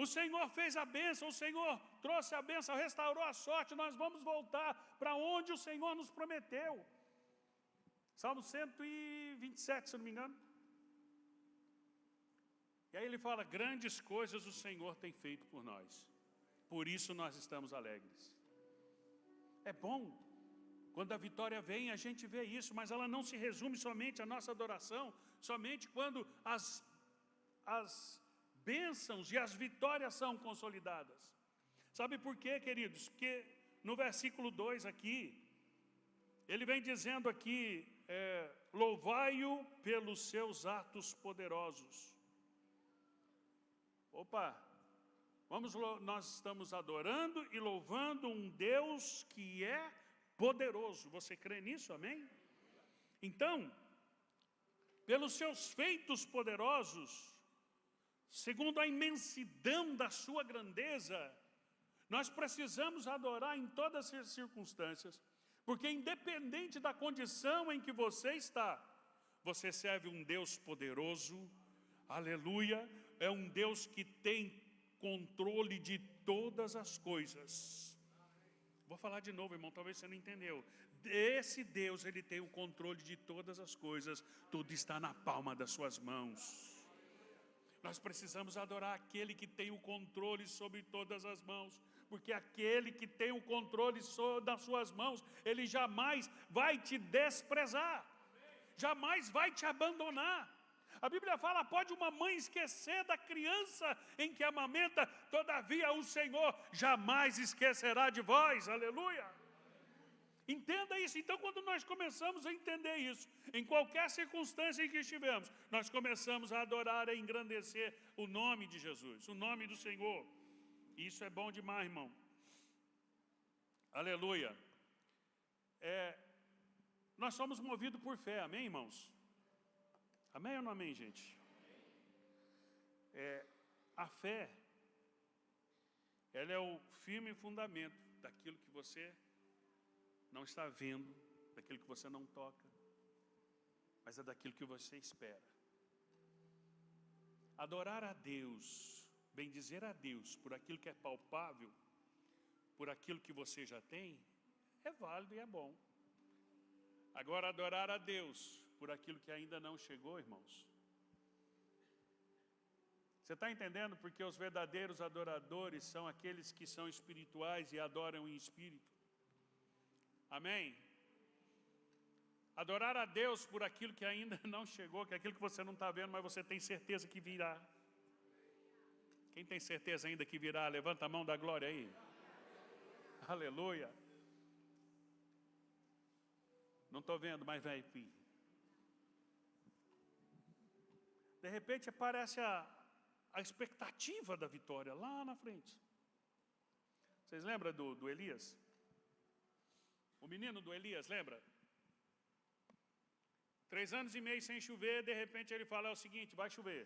O Senhor fez a bênção, o Senhor trouxe a bênção, restaurou a sorte, nós vamos voltar para onde o Senhor nos prometeu. Salmo 127, se não me engano. E aí ele fala, grandes coisas o Senhor tem feito por nós. Por isso nós estamos alegres. É bom, quando a vitória vem, a gente vê isso, mas ela não se resume somente à nossa adoração, somente quando as bênçãos e as vitórias são consolidadas. Sabe por quê, queridos? Porque no versículo 2 aqui, ele vem dizendo aqui, louvai-o pelos seus atos poderosos. Opa, nós estamos adorando e louvando um Deus que é poderoso. Você crê nisso, amém? Então, pelos seus feitos poderosos, segundo a imensidão da sua grandeza, nós precisamos adorar em todas as circunstâncias, porque independente da condição em que você está, você serve um Deus poderoso, aleluia, é um Deus que tem controle de todas as coisas. Vou falar de novo, irmão, talvez você não entendeu. Esse Deus, ele tem o controle de todas as coisas, tudo está na palma das suas mãos. Nós precisamos adorar aquele que tem o controle sobre todas as mãos, porque aquele que tem o controle das suas mãos, ele jamais vai te desprezar, jamais vai te abandonar. A Bíblia fala, pode uma mãe esquecer da criança em que amamenta, todavia o Senhor jamais esquecerá de vós, aleluia. Entenda isso. Então, quando nós começamos a entender isso, em qualquer circunstância em que estivermos, nós começamos a adorar, a engrandecer o nome de Jesus, o nome do Senhor. Isso é bom demais, irmão. Aleluia. Nós somos movidos por fé, amém, irmãos? Amém ou não amém, gente? A fé, ela é o firme fundamento daquilo que você não está vendo, daquilo que você não toca, mas é daquilo que você espera. Adorar a Deus, bendizer a Deus por aquilo que é palpável, por aquilo que você já tem, é válido e é bom. Agora, adorar a Deus por aquilo que ainda não chegou, irmãos. Você está entendendo? Porque os verdadeiros adoradores são aqueles que são espirituais e adoram em espírito. Amém? Adorar a Deus por aquilo que ainda não chegou, que é aquilo que você não está vendo, mas você tem certeza que virá. Quem tem certeza ainda que virá, levanta a mão da glória aí. Aleluia. Não estou vendo, mas vai vir. De repente aparece a expectativa da vitória lá na frente. Vocês lembram do Elias? O menino do Elias, lembra? 3 anos e meio sem chover, de repente ele fala, é o seguinte, vai chover.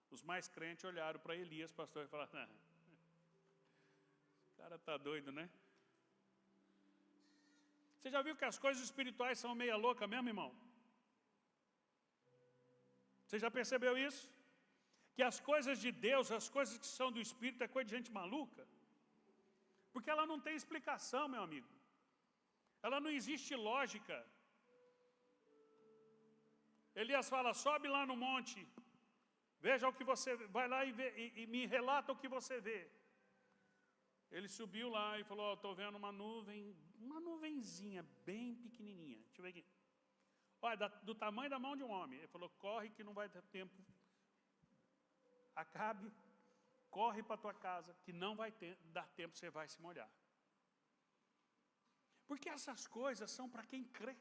Os mais crentes olharam para Elias, pastor, e falaram, o cara está doido, né? Você já viu que as coisas espirituais são meia louca mesmo, irmão? Você já percebeu isso? Que as coisas de Deus, as coisas que são do Espírito, é coisa de gente maluca? Porque ela não tem explicação, meu amigo. Ela não existe lógica. Elias fala, sobe lá no monte, veja o que você, vai lá e me relata o que você vê. Ele subiu lá e falou, estou vendo uma nuvenzinha bem pequenininha. Deixa eu ver aqui. Olha, do tamanho da mão de um homem. Ele falou, corre que não vai ter tempo. Acabe, corre para a tua casa, que não vai dar tempo, você vai se molhar. Porque essas coisas são para quem crê.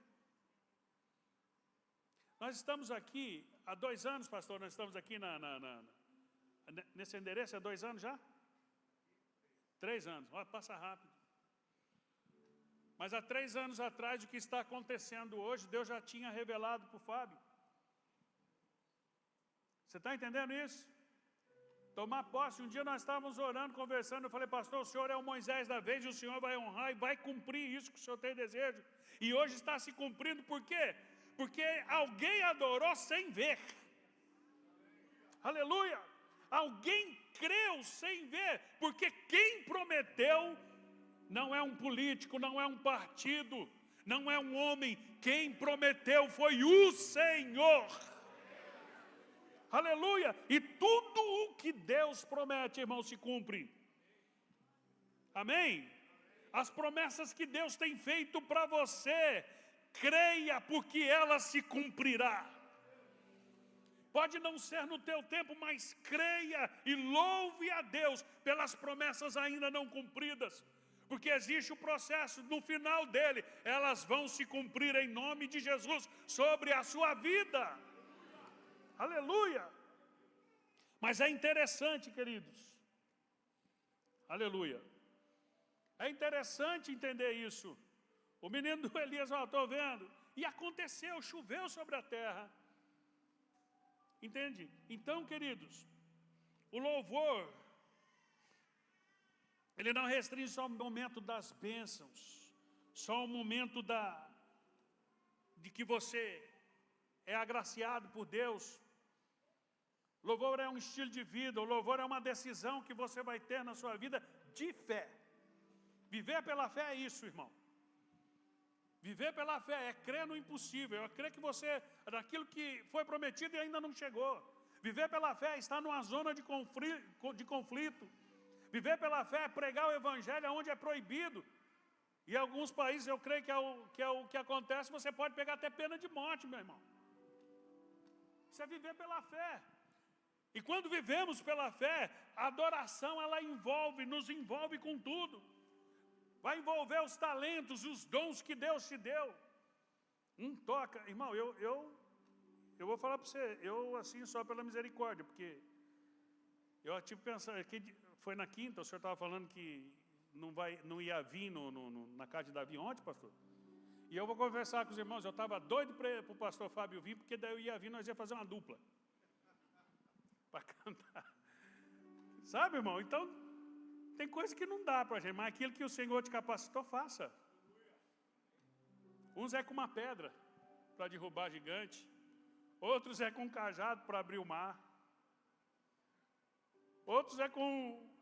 Nós estamos aqui, há 2 anos, pastor, nós estamos aqui nesse endereço, há 2 anos já? 3 anos, olha, passa rápido. Mas há 3 anos atrás, o que está acontecendo hoje, Deus já tinha revelado para o Fábio. Você está entendendo isso? Tomar posse, um dia nós estávamos orando, conversando, eu falei, pastor, o senhor é o Moisés da vez, e o senhor vai honrar e vai cumprir isso que o senhor tem desejo. E hoje está se cumprindo, por quê? Porque alguém adorou sem ver. Aleluia! Alguém creu sem ver, porque quem prometeu não é um político, não é um partido, não é um homem. Quem prometeu foi o Senhor. Aleluia! E tudo o que Deus promete, irmão, se cumpre. Amém? As promessas que Deus tem feito para você, creia, porque ela se cumprirá. Pode não ser no teu tempo, mas creia e louve a Deus pelas promessas ainda não cumpridas. Porque existe o processo, no final dele, elas vão se cumprir em nome de Jesus sobre a sua vida. Aleluia! Mas é interessante, queridos. Aleluia! É interessante entender isso. O menino do Elias, estou vendo. E aconteceu, choveu sobre a terra. Entende? Então, queridos, o louvor, ele não restringe só o momento das bênçãos, só o momento de que você é agraciado por Deus. Louvor é um estilo de vida, o louvor é uma decisão que você vai ter na sua vida de fé. Viver pela fé é isso, irmão. Viver pela fé é crer no impossível, é crer que você, naquilo que foi prometido e ainda não chegou. Viver pela fé é estar numa zona de conflito. Viver pela fé é pregar o evangelho onde é proibido. E em alguns países, eu creio que é o que acontece, você pode pegar até pena de morte, meu irmão. Isso é viver pela fé. E quando vivemos pela fé, a adoração, ela nos envolve com tudo. Vai envolver os talentos, os dons que Deus te deu. Toca. Irmão, eu vou falar para você, eu assim só pela misericórdia, porque eu tive que pensar, foi na quinta, o senhor estava falando que não ia vir na casa de Davi ontem, pastor? E eu vou conversar com os irmãos, eu estava doido para o pastor Fábio vir, porque daí eu ia vir, nós ia fazer uma dupla. Para cantar. Sabe, irmão? Então, tem coisa que não dá para a gente, mas aquilo que o Senhor te capacitou, faça. Uns é com uma pedra para derrubar gigante, outros é com um cajado para abrir o mar, outros é com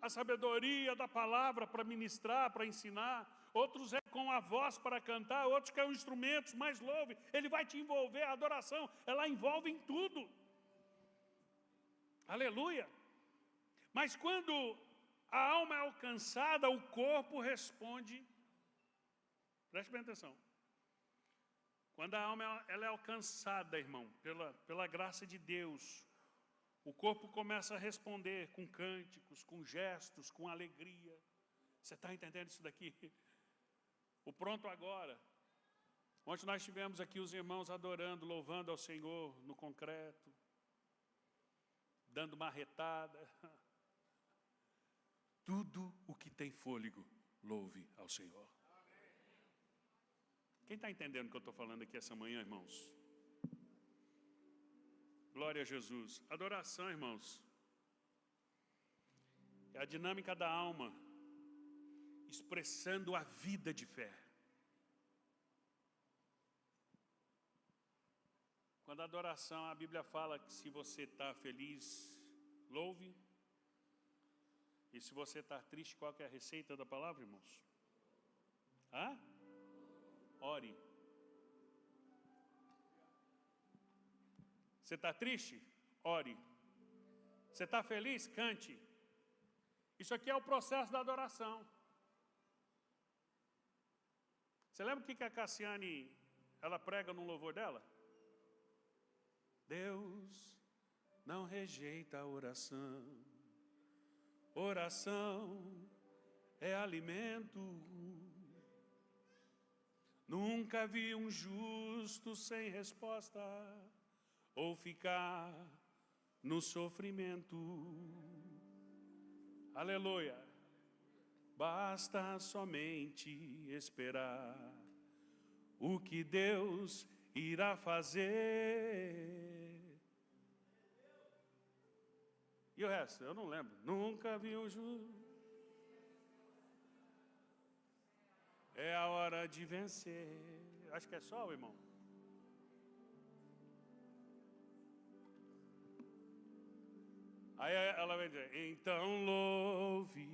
a sabedoria da palavra para ministrar, para ensinar, outros é com a voz para cantar, outros que é um instrumento, mais louve. Ele vai te envolver, a adoração, ela envolve em tudo. Aleluia! Mas quando a alma é alcançada, o corpo responde. Preste bem atenção. Quando a alma ela é alcançada, irmão, pela graça de Deus, o corpo começa a responder com cânticos, com gestos, com alegria. Você está entendendo isso daqui? O pronto agora. Ontem nós tivemos aqui os irmãos adorando, louvando ao Senhor no concreto, dando marretada. Tudo o que tem fôlego, louve ao Senhor. Quem está entendendo o que eu estou falando aqui essa manhã, irmãos? Glória a Jesus. Adoração, irmãos, é a dinâmica da alma, expressando a vida de fé. Quando a adoração, a Bíblia fala que se você está feliz, louve. E se você está triste, qual que é a receita da palavra, irmãos? Ore. Você está triste? Ore. Você está feliz? Cante. Isso aqui é o processo da adoração. Você lembra o que a Cassiane, ela prega no louvor dela? Deus não rejeita a oração. Oração é alimento. Nunca vi um justo sem resposta ou ficar no sofrimento. Aleluia. Basta somente esperar o que Deus irá fazer. E o resto? Eu não lembro. Nunca vi um justo. É a hora de vencer. Acho que é só, irmão. Aí ela vai dizer, então louve,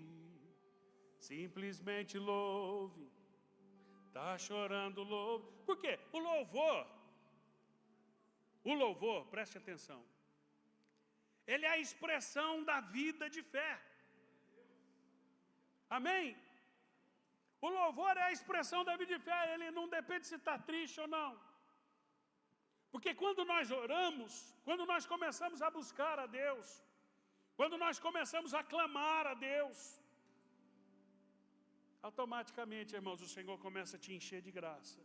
simplesmente louve. Está chorando, louve. Por quê? O louvor, preste atenção, ele é a expressão da vida de fé. Amém? O louvor é a expressão da vida de fé, ele não depende se está triste ou não. Porque quando nós oramos, quando nós começamos a buscar a Deus, quando nós começamos a clamar a Deus, automaticamente, irmãos, o Senhor começa a te encher de graça.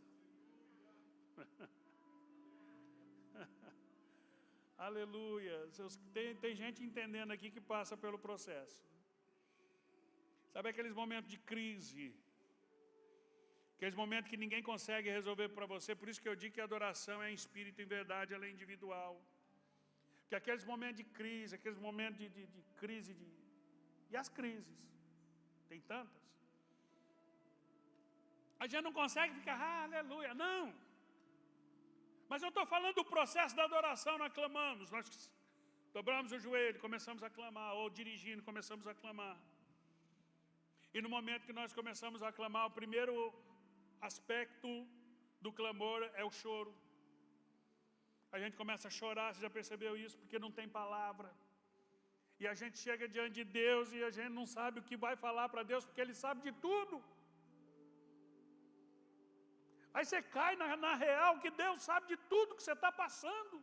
Aleluia. Tem gente entendendo aqui que passa pelo processo. Sabe aqueles momentos de crise? Aqueles momentos que ninguém consegue resolver para você. Por isso que eu digo que a adoração é em espírito e em verdade, ela é individual. Porque aqueles momentos de crise, aqueles momentos de crise, e as crises, tem tantas. A gente não consegue ficar, aleluia, não. Mas eu estou falando do processo da adoração, nós clamamos, nós dobramos o joelho, começamos a clamar, ou dirigindo, começamos a clamar. E no momento que nós começamos a clamar, o primeiro aspecto do clamor é o choro. A gente começa a chorar, você já percebeu isso? Porque não tem palavra. E a gente chega diante de Deus e a gente não sabe o que vai falar para Deus, porque Ele sabe de tudo. Aí você cai na real que Deus sabe de tudo que você está passando.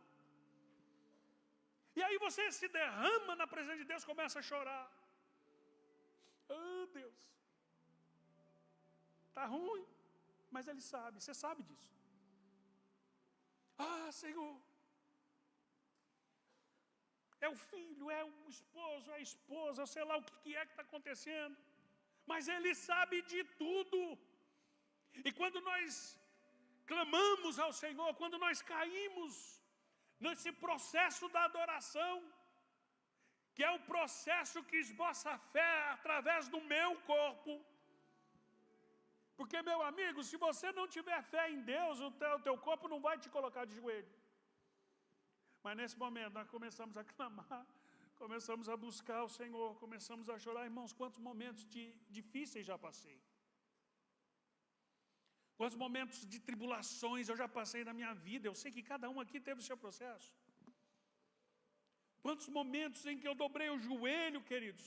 E aí você se derrama na presença de Deus, começa a chorar. Oh, Deus. Está ruim, mas Ele sabe, você sabe disso. Ah, Senhor. É o filho, é o esposo, é a esposa, eu sei lá o que é que está acontecendo. Mas Ele sabe de tudo. E quando nós clamamos ao Senhor, quando nós caímos nesse processo da adoração, que é o processo que esboça a fé através do meu corpo. Porque, meu amigo, se você não tiver fé em Deus, o teu corpo não vai te colocar de joelho. Mas nesse momento nós começamos a clamar, começamos a buscar o Senhor, começamos a chorar. Irmãos, quantos momentos difíceis já passei. Quantos momentos de tribulações eu já passei na minha vida. Eu sei que cada um aqui teve o seu processo. Quantos momentos em que eu dobrei o joelho, queridos,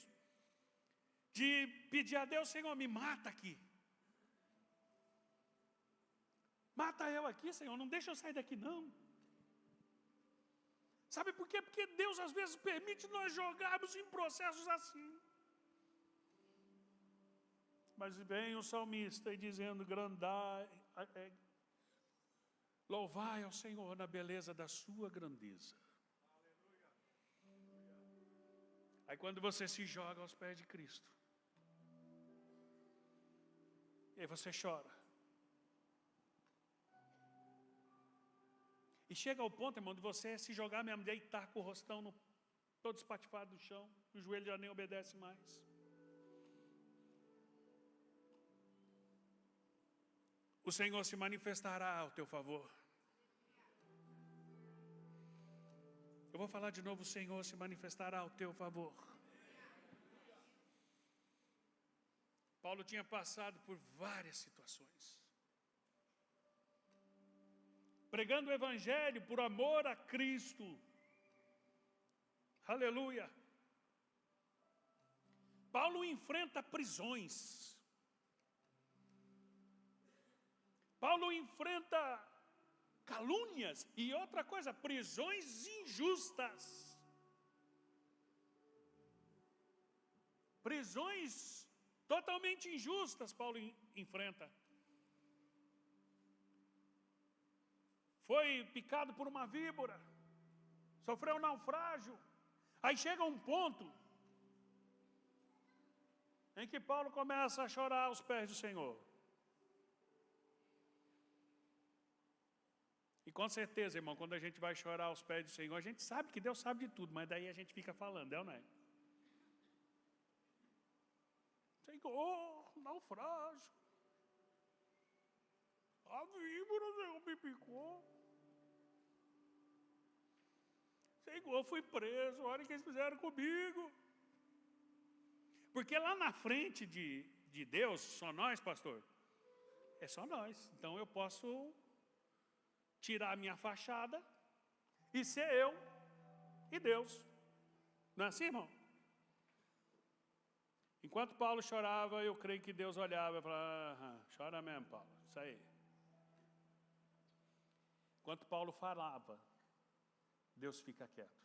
de pedir a Deus, Senhor, me mata aqui. Mata eu aqui, Senhor, não deixa eu sair daqui não. Sabe por quê? Porque Deus às vezes permite nós jogarmos em processos assim. Mas vem o salmista e dizendo, louvai ao Senhor na beleza da sua grandeza. Aí quando você se joga aos pés de Cristo, e aí você chora. E chega ao ponto, irmão, de você se jogar mesmo, deitar com o rostão todo espatifado no chão, o joelho já nem obedece mais. O Senhor se manifestará ao teu favor. Eu vou falar de novo, o Senhor se manifestará ao teu favor. Paulo tinha passado por várias situações. Pregando o Evangelho por amor a Cristo. Aleluia. Paulo enfrenta prisões. Paulo enfrenta calúnias e outra coisa, prisões injustas. Prisões totalmente injustas Paulo enfrenta. Foi picado por uma víbora, sofreu um naufrágio. Aí chega um ponto em que Paulo começa a chorar aos pés do Senhor. E com certeza, irmão, quando a gente vai chorar aos pés do Senhor, a gente sabe que Deus sabe de tudo, mas daí a gente fica falando, não é? Senhor, naufrágio. A víbora, Senhor, me picou. Senhor, eu fui preso, olha o que eles fizeram comigo. Porque lá na frente de Deus, só nós, pastor, é só nós. Então eu posso tirar a minha fachada e ser eu e Deus. Não é assim, irmão? Enquanto Paulo chorava, eu creio que Deus olhava e falava, chora mesmo, Paulo, isso aí. Enquanto Paulo falava, Deus fica quieto.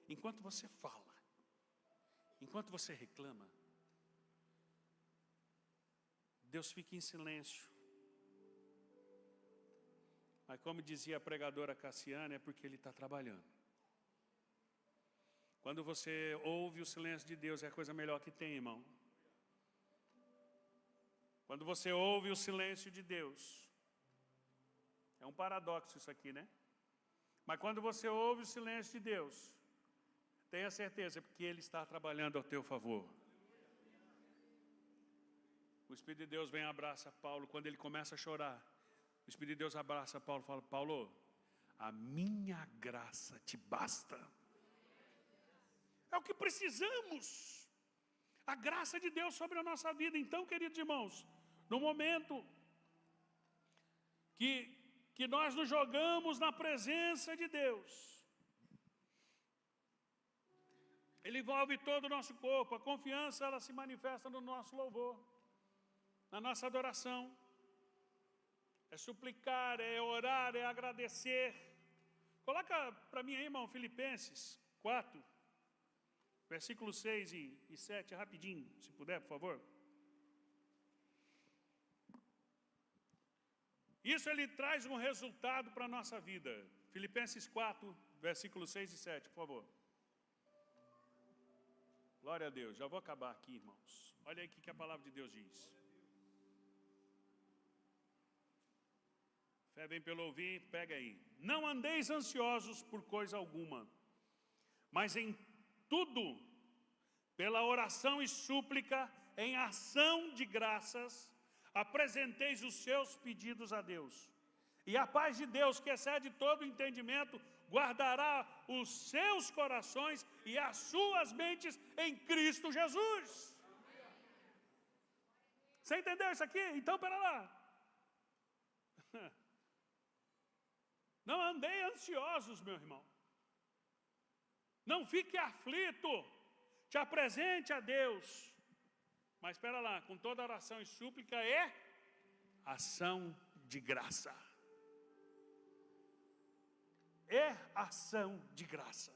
Enquanto você fala, enquanto você reclama, Deus fica em silêncio. Mas como dizia a pregadora Cassiane, é porque Ele está trabalhando. Quando você ouve o silêncio de Deus, é a coisa melhor que tem, irmão. Quando você ouve o silêncio de Deus, é um paradoxo isso aqui, né? Mas quando você ouve o silêncio de Deus, tenha certeza, porque Ele está trabalhando ao teu favor. O Espírito de Deus vem e abraça Paulo. Quando ele começa a chorar, o Espírito de Deus abraça Paulo e fala, Paulo, a minha graça te basta. É o que precisamos. A graça de Deus sobre a nossa vida. Então, queridos irmãos, no momento que nós nos jogamos na presença de Deus, Ele envolve todo o nosso corpo. A confiança, ela se manifesta no nosso louvor, na nossa adoração. É suplicar, é orar, é agradecer. Coloca para mim aí, irmão, Filipenses 4, versículos 6 e 7, rapidinho, se puder, por favor. Isso ele traz um resultado para a nossa vida. Filipenses 4, versículos 6 e 7, por favor. Glória a Deus. Já vou acabar aqui, irmãos. Olha aí o que a palavra de Deus diz. Fé vem pelo ouvir, pega aí. Não andeis ansiosos por coisa alguma, mas em tudo, pela oração e súplica, em ação de graças, apresenteis os seus pedidos a Deus. E a paz de Deus, que excede todo entendimento, guardará os seus corações e as suas mentes em Cristo Jesus. Você entendeu isso aqui? Então, pera lá. Não andei ansiosos, meu irmão. Não fique aflito. Te apresente a Deus. Mas espera lá, com toda oração e súplica é ação de graça. É ação de graça.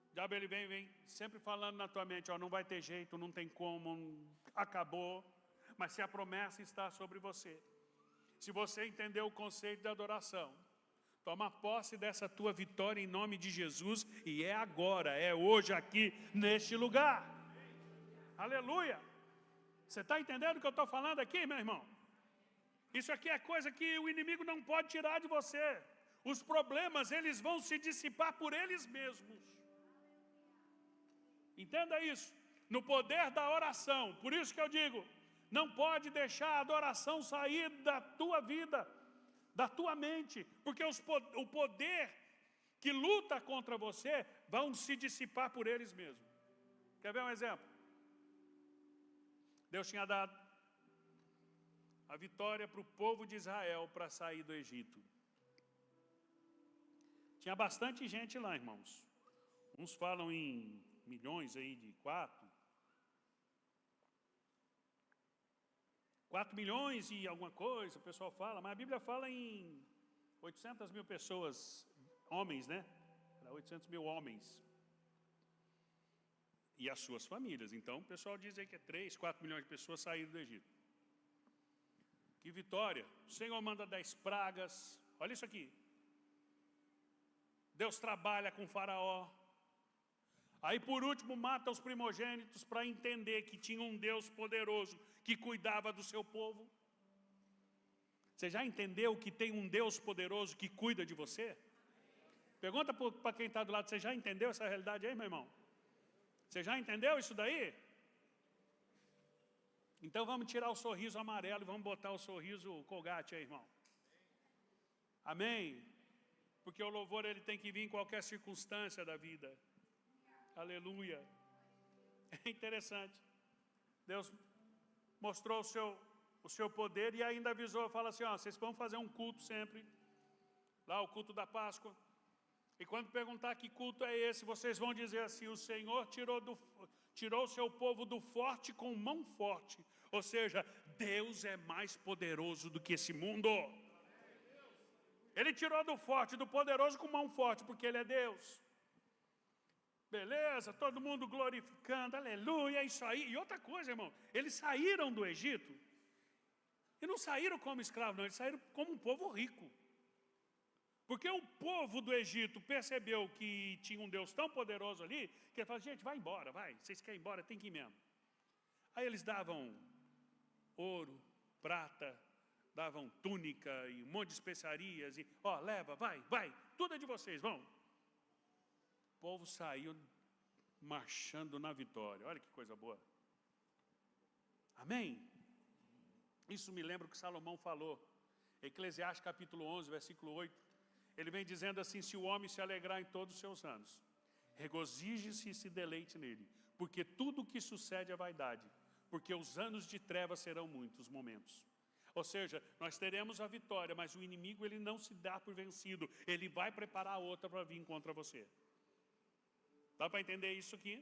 O diabo ele vem sempre falando na tua mente, ó, não vai ter jeito, não tem como, acabou. Mas se a promessa está sobre você, se você entender o conceito da adoração, toma posse dessa tua vitória em nome de Jesus, e é agora, é hoje aqui, neste lugar. Aleluia! Você está entendendo o que eu estou falando aqui, meu irmão? Isso aqui é coisa que o inimigo não pode tirar de você. Os problemas, eles vão se dissipar por eles mesmos. Entenda isso, no poder da oração. Por isso que eu digo, não pode deixar a adoração sair da tua vida, da tua mente, porque o poder que luta contra você vão se dissipar por eles mesmos. Quer ver um exemplo? Deus tinha dado a vitória para o povo de Israel para sair do Egito. Tinha bastante gente lá, irmãos. Uns falam em milhões aí de 4 milhões e alguma coisa, o pessoal fala, mas a Bíblia fala em 800 mil pessoas, homens, né? 800 mil homens. E as suas famílias. Então, o pessoal diz aí que é 3, 4 milhões de pessoas saíram do Egito. Que vitória. O Senhor manda 10 pragas. Olha isso aqui. Deus trabalha com Faraó. Aí, por último, mata os primogênitos para entender que tinha um Deus poderoso que cuidava do seu povo. Você já entendeu que tem um Deus poderoso que cuida de você? Pergunta para quem está do lado, você já entendeu essa realidade aí, meu irmão? Você já entendeu isso daí? Então vamos tirar o sorriso amarelo e vamos botar o sorriso Colgate aí, irmão. Amém? Porque o louvor ele tem que vir em qualquer circunstância da vida. Aleluia. É interessante. Deus mostrou o seu poder e ainda avisou, fala assim, ó, vocês vão fazer um culto sempre, lá o culto da Páscoa. E quando perguntar que culto é esse, vocês vão dizer assim, o Senhor tirou o seu povo do forte com mão forte. Ou seja, Deus é mais poderoso do que esse mundo. Ele tirou do forte, do poderoso com mão forte, porque Ele é Deus. Beleza, todo mundo glorificando, aleluia, é isso aí. E outra coisa, irmão, eles saíram do Egito, e não saíram como escravos, não, eles saíram como um povo rico. Porque o povo do Egito percebeu que tinha um Deus tão poderoso ali, que ele falou, gente, vai embora, vai, vocês querem ir embora, tem que ir mesmo. Aí eles davam ouro, prata, davam túnica e um monte de especiarias, e ó, leva, vai, tudo é de vocês, vão. O povo saiu marchando na vitória, olha que coisa boa. Amém? Isso me lembra o que Salomão falou, Eclesiastes capítulo 11, versículo 8, ele vem dizendo assim, se o homem se alegrar em todos os seus anos, regozije-se e se deleite nele, porque tudo que sucede é vaidade, porque os anos de trevas serão muitos momentos. Ou seja, nós teremos a vitória, mas o inimigo ele não se dá por vencido, ele vai preparar outra para vir contra você. Dá para entender isso aqui?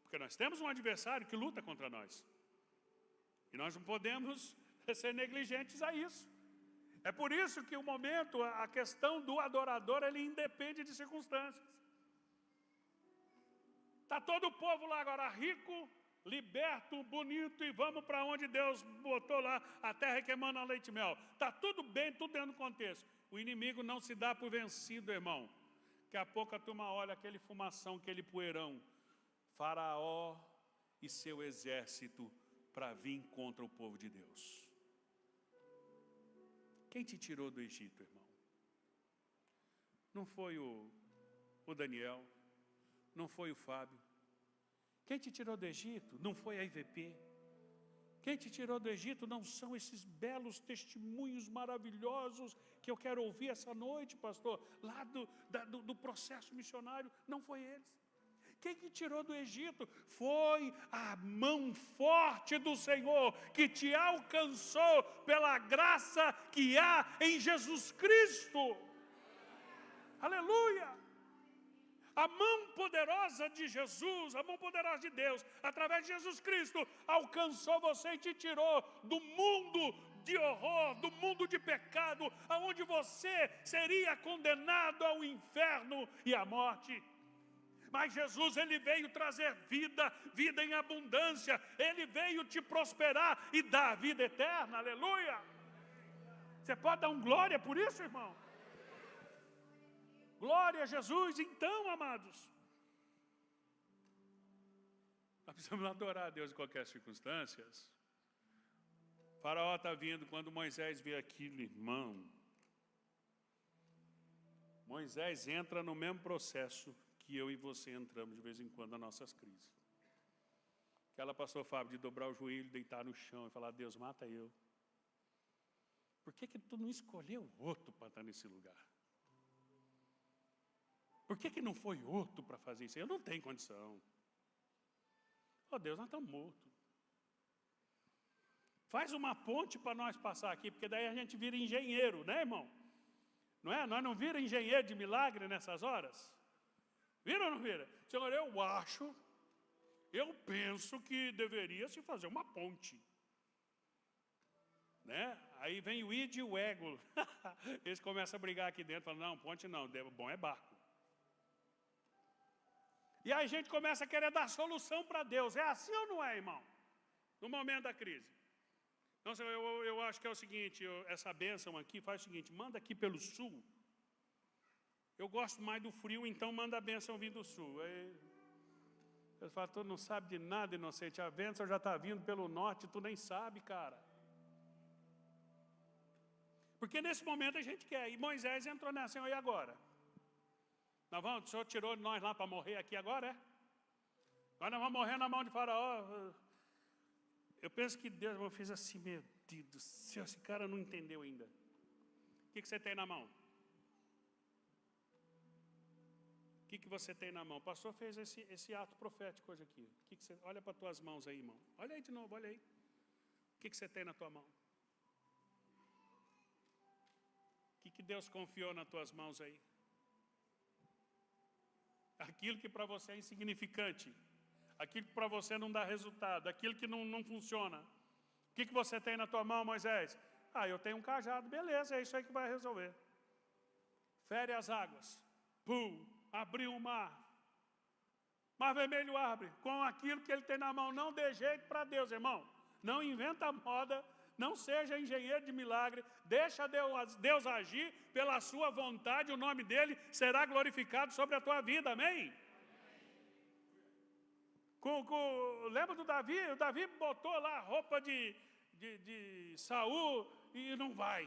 Porque nós temos um adversário que luta contra nós. E nós não podemos ser negligentes a isso. É por isso que o momento, a questão do adorador, ele independe de circunstâncias. Está todo o povo lá agora rico, liberto, bonito, e vamos para onde Deus botou lá, a terra que emana leite e mel. Está tudo bem, tudo dentro do contexto. O inimigo não se dá por vencido, irmão. Daqui a pouco a turma olha aquele fumação, aquele poeirão. Faraó e seu exército para vir contra o povo de Deus. Quem te tirou do Egito, irmão? Não foi o Daniel, não foi o Fábio. Quem te tirou do Egito não foi a IVP. Quem te tirou do Egito não são esses belos testemunhos maravilhosos que eu quero ouvir essa noite, pastor, lá do processo missionário, não foi eles. Quem que tirou do Egito? Foi a mão forte do Senhor que te alcançou pela graça que há em Jesus Cristo. Aleluia! A mão poderosa de Jesus, a mão poderosa de Deus, através de Jesus Cristo, alcançou você e te tirou do mundo de horror, do mundo de pecado, aonde você seria condenado ao inferno e à morte. Mas Jesus, Ele veio trazer vida, vida em abundância. Ele veio te prosperar e dar a vida eterna, aleluia. Você pode dar um glória por isso, irmão? Glória a Jesus, então, amados. Nós precisamos adorar a Deus em qualquer circunstância. O faraó está vindo, quando Moisés vê aquilo, irmão. Moisés entra no mesmo processo que eu e você entramos de vez em quando nas nossas crises. Aquela pastor Fábio de dobrar o joelho, deitar no chão e falar, Deus, mata eu. Por que tu não escolheu outro para estar nesse lugar? Por que não foi outro para fazer isso? Eu não tenho condição. Oh Deus, nós estamos mortos. Faz uma ponte para nós passar aqui, porque daí a gente vira engenheiro, né, irmão? Não é? Nós não vira engenheiro de milagre nessas horas? Vira ou não vira? Senhor, eu penso que deveria se fazer uma ponte. Né? Aí vem o id e o ego. Eles começam a brigar aqui dentro, falam, não, ponte não, bom é barco. E aí a gente começa a querer dar solução para Deus. É assim ou não é, irmão? No momento da crise. Então, eu acho que é o seguinte, essa bênção aqui faz o seguinte, manda aqui pelo sul. Eu gosto mais do frio, então manda a bênção vir do sul. Aí, eu falo, tu não sabe de nada, inocente. A bênção já está vindo pelo norte, tu nem sabe, cara. Porque nesse momento a gente quer. E Moisés entrou nessa, e agora? O Senhor tirou nós lá para morrer aqui agora, é? Agora nós vamos morrer na mão de Faraó. Eu penso que Deus fez assim, meu Deus do céu, esse cara não entendeu ainda. O que você tem na mão? que você tem na mão? O pastor fez esse ato profético hoje aqui. Olha para as tuas mãos aí, irmão. Olha aí de novo, olha aí. O que você tem na tua mão? O que Deus confiou nas tuas mãos aí? Aquilo que para você é insignificante, aquilo que para você não dá resultado, aquilo que não funciona. O que você tem na tua mão, Moisés? Eu tenho um cajado, beleza, é isso aí que vai resolver. Fere as águas, abriu o mar. Mar Vermelho abre, com aquilo que ele tem na mão. Não dê jeito para Deus, irmão. Não inventa moda, não seja engenheiro de milagre. Deixa Deus agir pela sua vontade, o nome dele será glorificado sobre a tua vida, amém? Lembra do Davi? O Davi botou lá a roupa de Saul e não vai.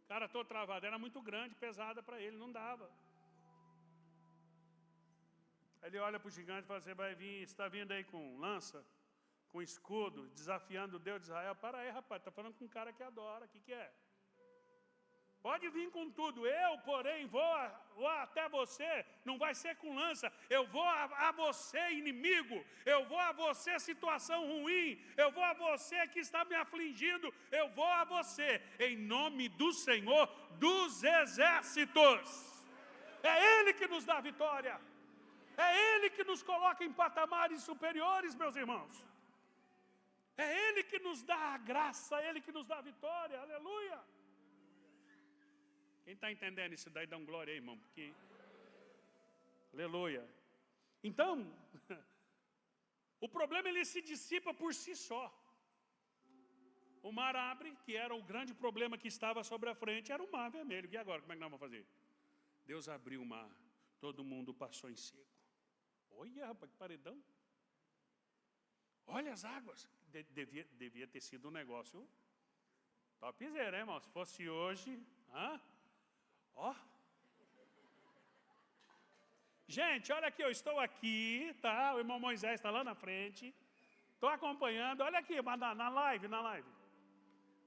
Cara, todo travado, era muito grande, pesada para ele, não dava. Aí ele olha para o gigante e fala, você está vindo aí com lança, com escudo, desafiando o Deus de Israel. Para aí, rapaz, está falando com um cara que adora, o que é? Pode vir com tudo, eu, porém, vou até você, não vai ser com lança, eu vou a você, inimigo, eu vou a você, situação ruim, eu vou a você que está me afligindo, eu vou a você, em nome do Senhor dos exércitos. É Ele que nos dá vitória, é Ele que nos coloca em patamares superiores, meus irmãos. É Ele que nos dá a graça, é Ele que nos dá a vitória, aleluia. Quem está entendendo isso daí, dá um glória aí, irmão. Porque... Aleluia. Então, o problema ele se dissipa por si só. O mar abre, que era o grande problema que estava sobre a frente, era o mar vermelho. E agora, como é que nós vamos fazer? Deus abriu o mar, todo mundo passou em seco. Olha, rapaz, que paredão. Olha as águas. Devia ter sido um negócio topzera, hein, irmão? Se fosse hoje... Ó. Gente, olha aqui, eu estou aqui, tá? O irmão Moisés está lá na frente. Estou acompanhando, olha aqui, na live.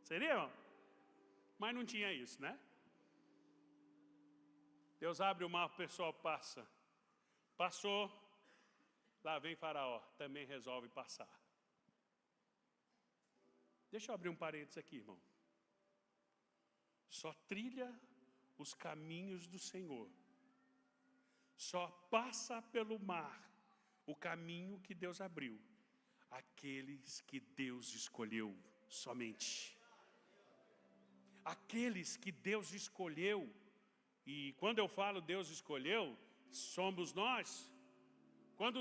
Seria, irmão? Mas não tinha isso, né? Deus abre o mar, o pessoal passa. Passou, lá vem Faraó, também resolve passar. Deixa eu abrir um parênteses aqui, irmão. Só trilha os caminhos do Senhor. Só passa pelo mar o caminho que Deus abriu. Aqueles que Deus escolheu somente. Aqueles que Deus escolheu. E quando eu falo Deus escolheu, somos nós. Quando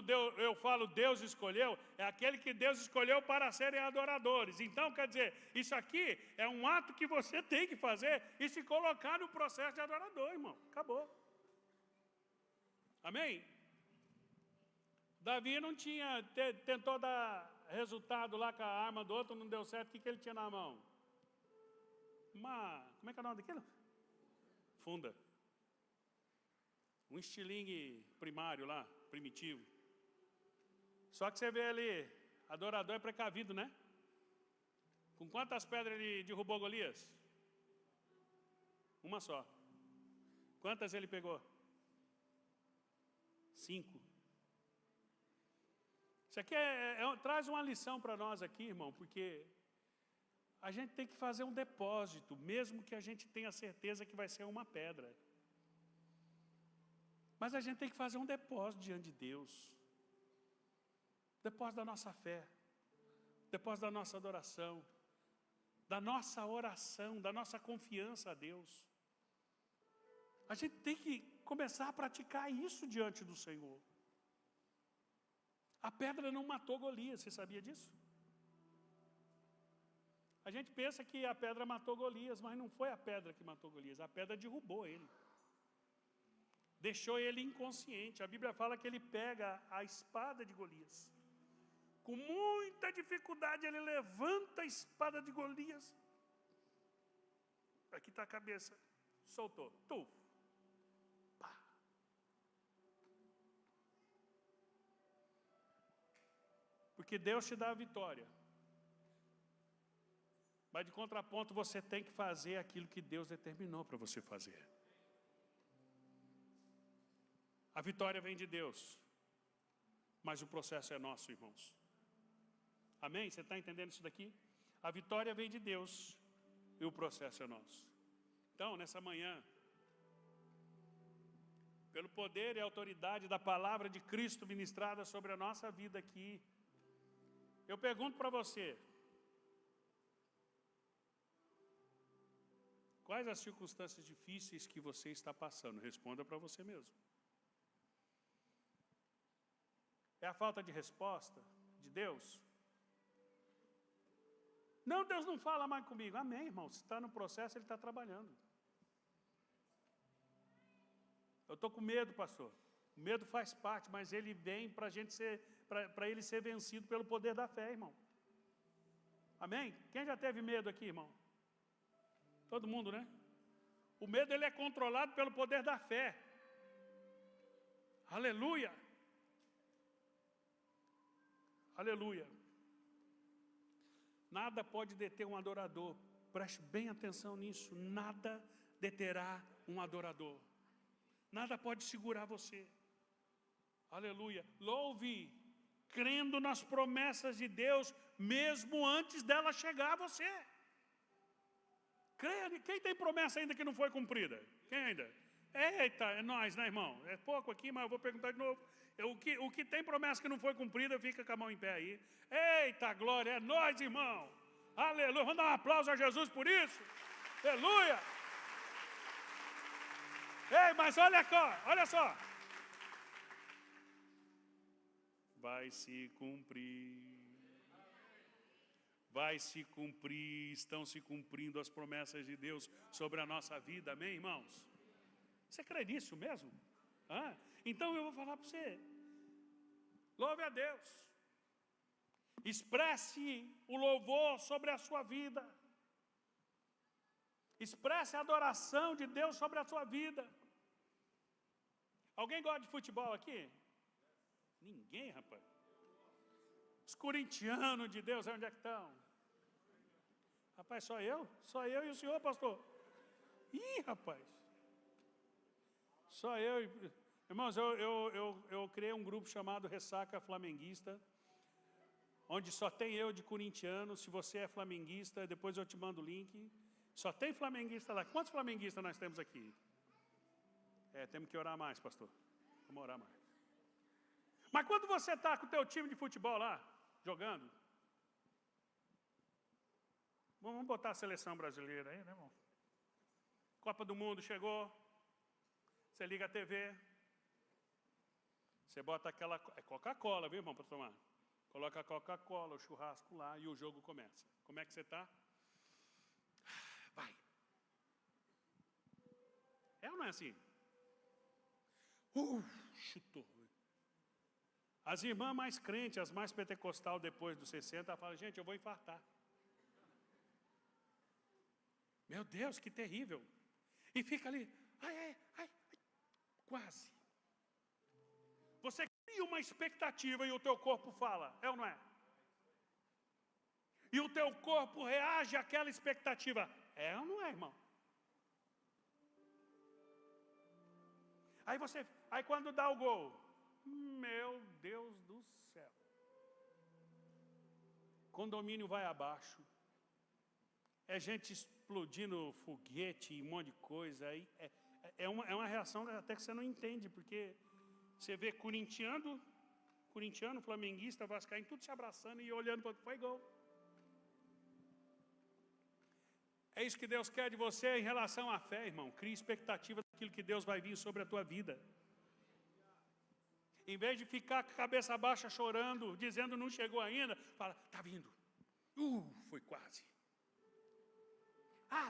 eu falo Deus escolheu, é aquele que Deus escolheu para serem adoradores. Então, quer dizer, isso aqui é um ato que você tem que fazer e se colocar no processo de adorador, irmão. Acabou. Amém? Davi não tinha, tentou dar resultado lá com a arma do outro, não deu certo. O que ele tinha na mão? Como é que é o nome daquilo? Funda. Um estilingue primário lá, primitivo. Só que você vê ali, adorador é precavido, né? Com quantas pedras ele derrubou Golias? Uma só. Quantas ele pegou? 5. Isso aqui traz uma lição para nós aqui, irmão, porque a gente tem que fazer um depósito, mesmo que a gente tenha certeza que vai ser uma pedra. Mas a gente tem que fazer um depósito diante de Deus. Depósito da nossa fé. Depósito da nossa adoração. Da nossa oração, da nossa confiança a Deus. A gente tem que começar a praticar isso diante do Senhor. A pedra não matou Golias, você sabia disso? A gente pensa que a pedra matou Golias, mas não foi a pedra que matou Golias, a pedra derrubou ele. Deixou ele inconsciente. A Bíblia fala que ele pega a espada de Golias. Com muita dificuldade ele levanta a espada de Golias. Aqui está a cabeça. Soltou. Pá. Porque Deus te dá a vitória. Mas de contraponto você tem que fazer aquilo que Deus determinou para você fazer. A vitória vem de Deus, mas o processo é nosso, irmãos. Amém? Você está entendendo isso daqui? A vitória vem de Deus e o processo é nosso. Então, nessa manhã, pelo poder e autoridade da palavra de Cristo ministrada sobre a nossa vida aqui, eu pergunto para você, quais as circunstâncias difíceis que você está passando? Responda para você mesmo. É a falta de resposta de Deus? Não, Deus não fala mais comigo. Amém, irmão. Se está no processo, Ele está trabalhando. Eu estou com medo, pastor. O medo faz parte, mas ele vem para ele ser vencido pelo poder da fé, irmão. Amém? Quem já teve medo aqui, irmão? Todo mundo, né? O medo ele é controlado pelo poder da fé. Aleluia! Aleluia! Nada pode deter um adorador. Preste bem atenção nisso. Nada deterá um adorador. Nada pode segurar você. Aleluia. Louve, crendo nas promessas de Deus, mesmo antes dela chegar a você. Creia. Quem tem promessa ainda que não foi cumprida? Quem ainda? Eita, é nós, né, irmão? É pouco aqui, mas eu vou perguntar de novo. O que tem promessa que não foi cumprida, fica com a mão em pé aí. Eita, glória, é nós, irmão. Aleluia. Vamos dar um aplauso a Jesus por isso. Aleluia. Ei, mas olha só. Vai se cumprir. Vai se cumprir, estão se cumprindo as promessas de Deus sobre a nossa vida, amém, irmãos? Você crê nisso mesmo? Então eu vou falar para você. Louve a Deus. Expresse o louvor sobre a sua vida. Expresse a adoração de Deus sobre a sua vida. Alguém gosta de futebol aqui? Ninguém, rapaz. Os corintianos de Deus, onde é que estão? Rapaz, só eu? Só eu e o senhor, pastor? Ih, rapaz. Só eu. Irmãos, eu criei um grupo chamado Ressaca Flamenguista, onde só tem eu de corintiano. Se você é flamenguista, depois eu te mando o link. Só tem flamenguista lá. Quantos flamenguistas nós temos aqui? Temos que orar mais, pastor. Vamos orar mais. Mas quando você está com o teu time de futebol lá, jogando, vamos botar a seleção brasileira aí, né, irmão? Copa do Mundo chegou, você liga a TV, você bota aquela Coca-Cola, viu, irmão, para tomar? Coloca a Coca-Cola, o churrasco lá e o jogo começa. Como é que você está? Vai. É ou não é assim? Chutou. As irmãs mais crentes, as mais pentecostal depois dos 60, falam, gente, eu vou infartar. Meu Deus, que terrível. E fica ali, ai, quase. Você cria uma expectativa e o teu corpo fala, é ou não é? E o teu corpo reage àquela expectativa, é ou não é, irmão? Aí quando dá o gol, meu Deus do céu. Condomínio vai abaixo. É gente explodindo foguete e um monte de coisa. Aí é uma reação até que você não entende, porque você vê corintiano, flamenguista, vascaíno, tudo se abraçando e olhando para o foi gol. É isso que Deus quer de você em relação à fé, irmão. Crie expectativa daquilo que Deus vai vir sobre a tua vida. Em vez de ficar com a cabeça baixa chorando, dizendo não chegou ainda, fala, está vindo. Foi quase.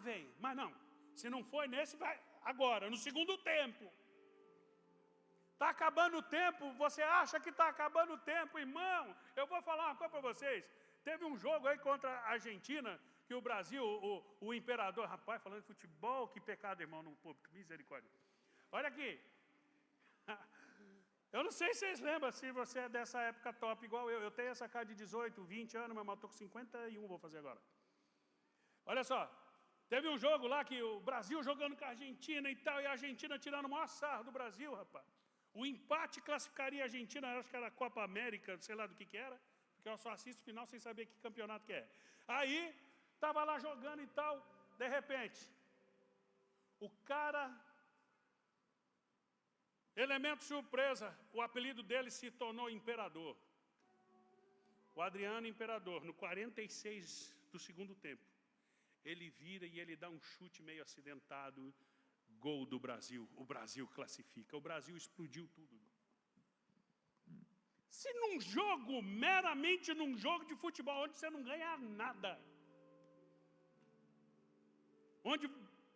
Vem, mas não. Se não foi nesse, vai agora, no segundo tempo. Está acabando o tempo, você acha que está acabando o tempo, irmão. Eu vou falar uma coisa para vocês. Teve um jogo aí contra a Argentina, que o Brasil, o imperador, rapaz, falando de futebol, que pecado, irmão, no público, misericórdia. Olha aqui. Eu não sei se vocês lembram, se você é dessa época top igual eu. Eu tenho essa cara de 18, 20 anos, mas eu estou com 51, vou fazer agora. Olha só, teve um jogo lá que o Brasil jogando com a Argentina e tal, e a Argentina tirando o maior sarro do Brasil, rapaz. O empate classificaria a Argentina, acho que era a Copa América, sei lá do que era, porque eu só assisto o final sem saber que campeonato que é. Aí, estava lá jogando e tal, de repente, o cara, elemento surpresa, o apelido dele se tornou Imperador. O Adriano Imperador, no 46 do segundo tempo, ele vira e ele dá um chute meio acidentado, gol do Brasil. O Brasil classifica. O Brasil explodiu tudo. Se num jogo, meramente num jogo de futebol, onde você não ganha nada, onde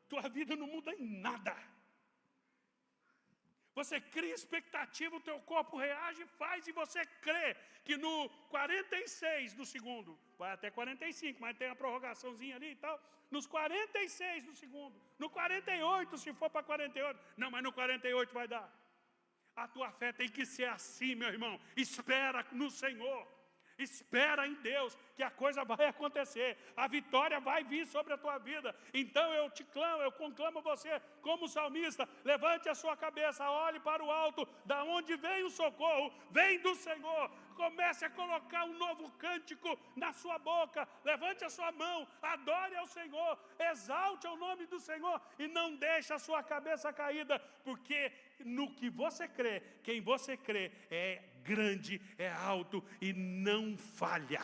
tua vida não muda em nada, você cria expectativa, o teu corpo reage, faz, e você crê que no 46 do segundo, vai até 45, mas tem a prorrogaçãozinha ali e tal, nos 46 do segundo, no 48, se for para 48, não, mas no 48 vai dar. A tua fé tem que ser assim, meu irmão, espera no Senhor. Espera em Deus, que a coisa vai acontecer, a vitória vai vir sobre a tua vida. Então eu te clamo, eu conclamo você, como salmista, levante a sua cabeça, olhe para o alto, da onde vem o socorro, vem do Senhor. Comece a colocar um novo cântico na sua boca, levante a sua mão, adore ao Senhor, exalte o nome do Senhor, e não deixe a sua cabeça caída, porque no que você crê, quem você crê é grande, é alto e não falha.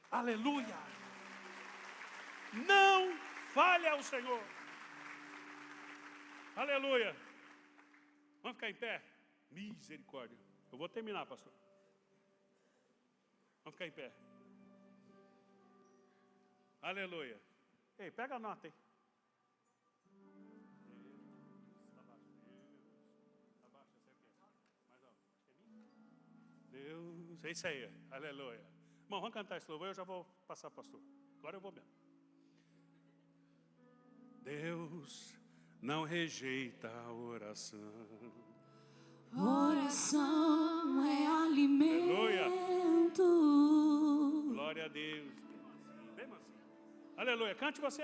Aleluia! Não falha o Senhor. Aleluia! Vamos ficar em pé? Misericórdia. Eu vou terminar, pastor. Vamos ficar em pé. Aleluia. Ei, pega a nota aí. Deus, é isso aí, aleluia. Bom, vamos cantar esse louvor, eu já vou passar, pastor. Agora eu vou mesmo. Deus não rejeita a oração. Oração é alimento. Aleluia. Glória a Deus. Vem, mansinho. Aleluia, cante você.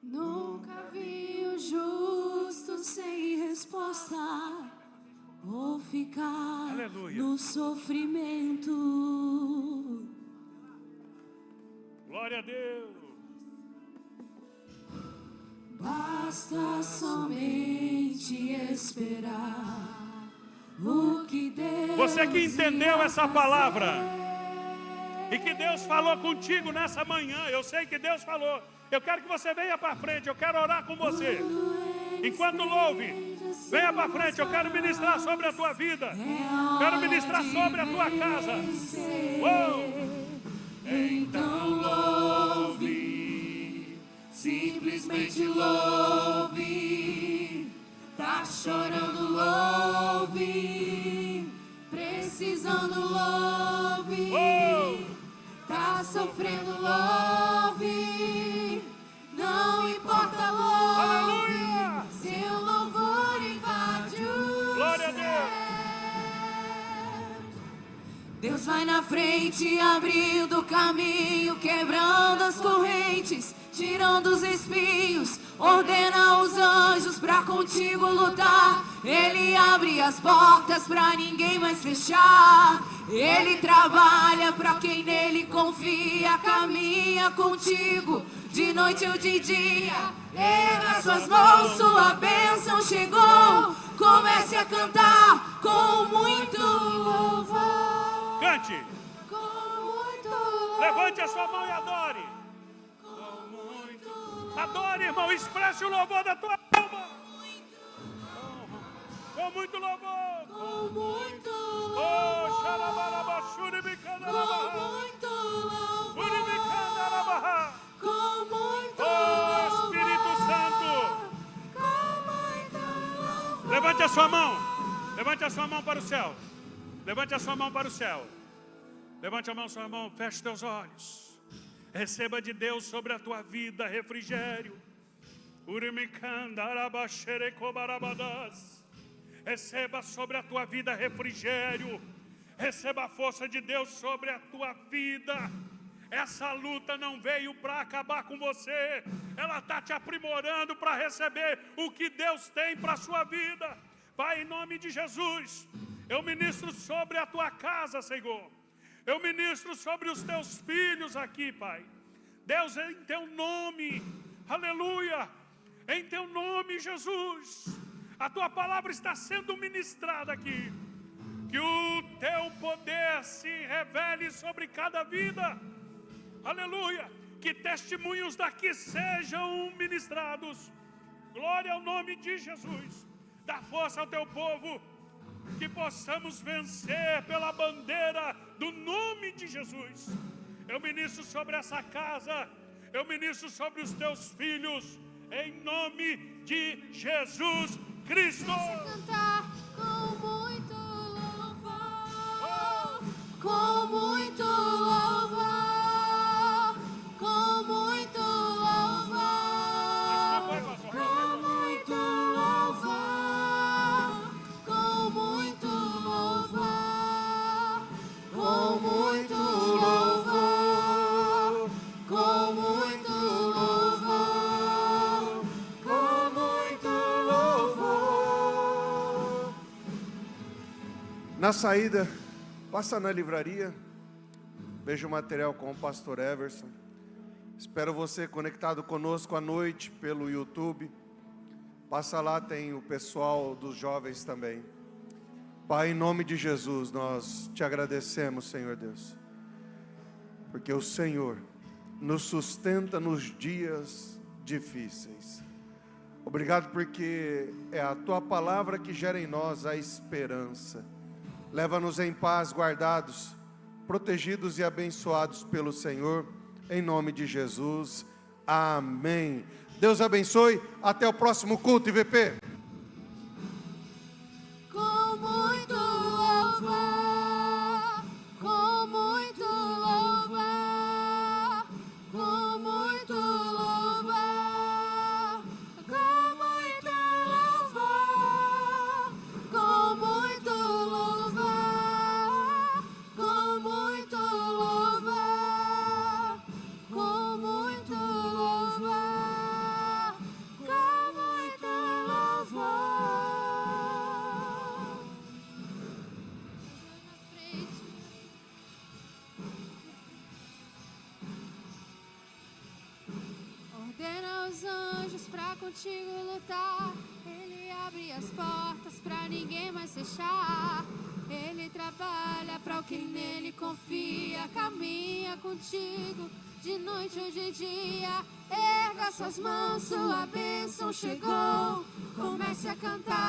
Nunca vi o justo sem resposta, ou ficar Aleluia. no sofrimento. Glória a Deus. Basta somente esperar o que Deus. Você que entendeu essa palavra e que Deus falou contigo nessa manhã, eu sei que Deus falou. Eu quero que você venha para frente, eu quero orar com você. Enquanto louve, venha para frente, eu quero ministrar sobre a tua vida. Quero ministrar sobre a tua casa. Então louve, simplesmente louve. Tá chorando, louve. Precisando, louve. Tá sofrendo, louve. Não importa, louve. Aleluia. Seu louvor invade o Glória a céu. Deus vai na frente, abrindo o caminho, quebrando as correntes, tirando os espinhos, ordena os anjos pra contigo lutar. Ele abre as portas pra ninguém mais fechar. Ele trabalha pra quem nele confia, caminha contigo de noite ou de dia. E nas suas mãos sua bênção chegou. Comece a cantar com muito louvor. Cante. Com muito louvor. Levante a sua mão e adore. Adore, irmão, expresse o louvor da tua alma. Com muito louvor. Com muito Oh, louvor. xarabarabachuri Com bicandarabaha. muito louvor. Uri bicandarabaha. Com muito Oh, louvor. Espírito Santo. Com muito louvor. Levante a sua mão. Levante a sua mão para o céu. Levante a sua mão para o céu. Levante a mão, sua mão, feche teus olhos. Receba de Deus sobre a tua vida refrigério. Receba sobre a tua vida refrigério. Receba a força de Deus sobre a tua vida. Essa luta não veio para acabar com você. Ela está te aprimorando para receber o que Deus tem para a sua vida. Pai, em nome de Jesus, eu ministro sobre a tua casa, Senhor. Eu ministro sobre os teus filhos aqui, Pai. Deus, em teu nome, aleluia, em teu nome, Jesus, a tua palavra está sendo ministrada aqui. Que o teu poder se revele sobre cada vida, aleluia. Que testemunhos daqui sejam ministrados. Glória ao nome de Jesus. Dá força ao teu povo, que possamos vencer pela bandeira do nome de Jesus. Eu ministro sobre essa casa, eu ministro sobre os teus filhos, em nome de Jesus Cristo. Cantar com muito louvor, com muito louvor, com muito louvor, com muito louvor, com muito louvor, com muito louvor, com muito louvor, com muito louvor. Na saída, passa na livraria, veja o material com o pastor Everson. Espero você conectado conosco à noite pelo YouTube. Passa lá, tem o pessoal dos jovens também. Pai, em nome de Jesus, nós te agradecemos, Senhor Deus, porque o Senhor nos sustenta nos dias difíceis. Obrigado porque é a tua palavra que gera em nós a esperança. Leva-nos em paz, guardados, protegidos e abençoados pelo Senhor, em nome de Jesus. Amém. Deus abençoe. Até o próximo culto, IVP. Com muito louvor, com muito louvor, com muito louvor, com muito louvor, com muito louvor, com muito louvor, com muito louvor, com muito louvor. Ordena os anjos pra contigo lutar. Ele abre as portas pra ninguém mais fechar. Ele trabalha pra o que nele confia. Caminha contigo de noite ou de dia. Erga suas mãos, sua bênção chegou. Comece a cantar.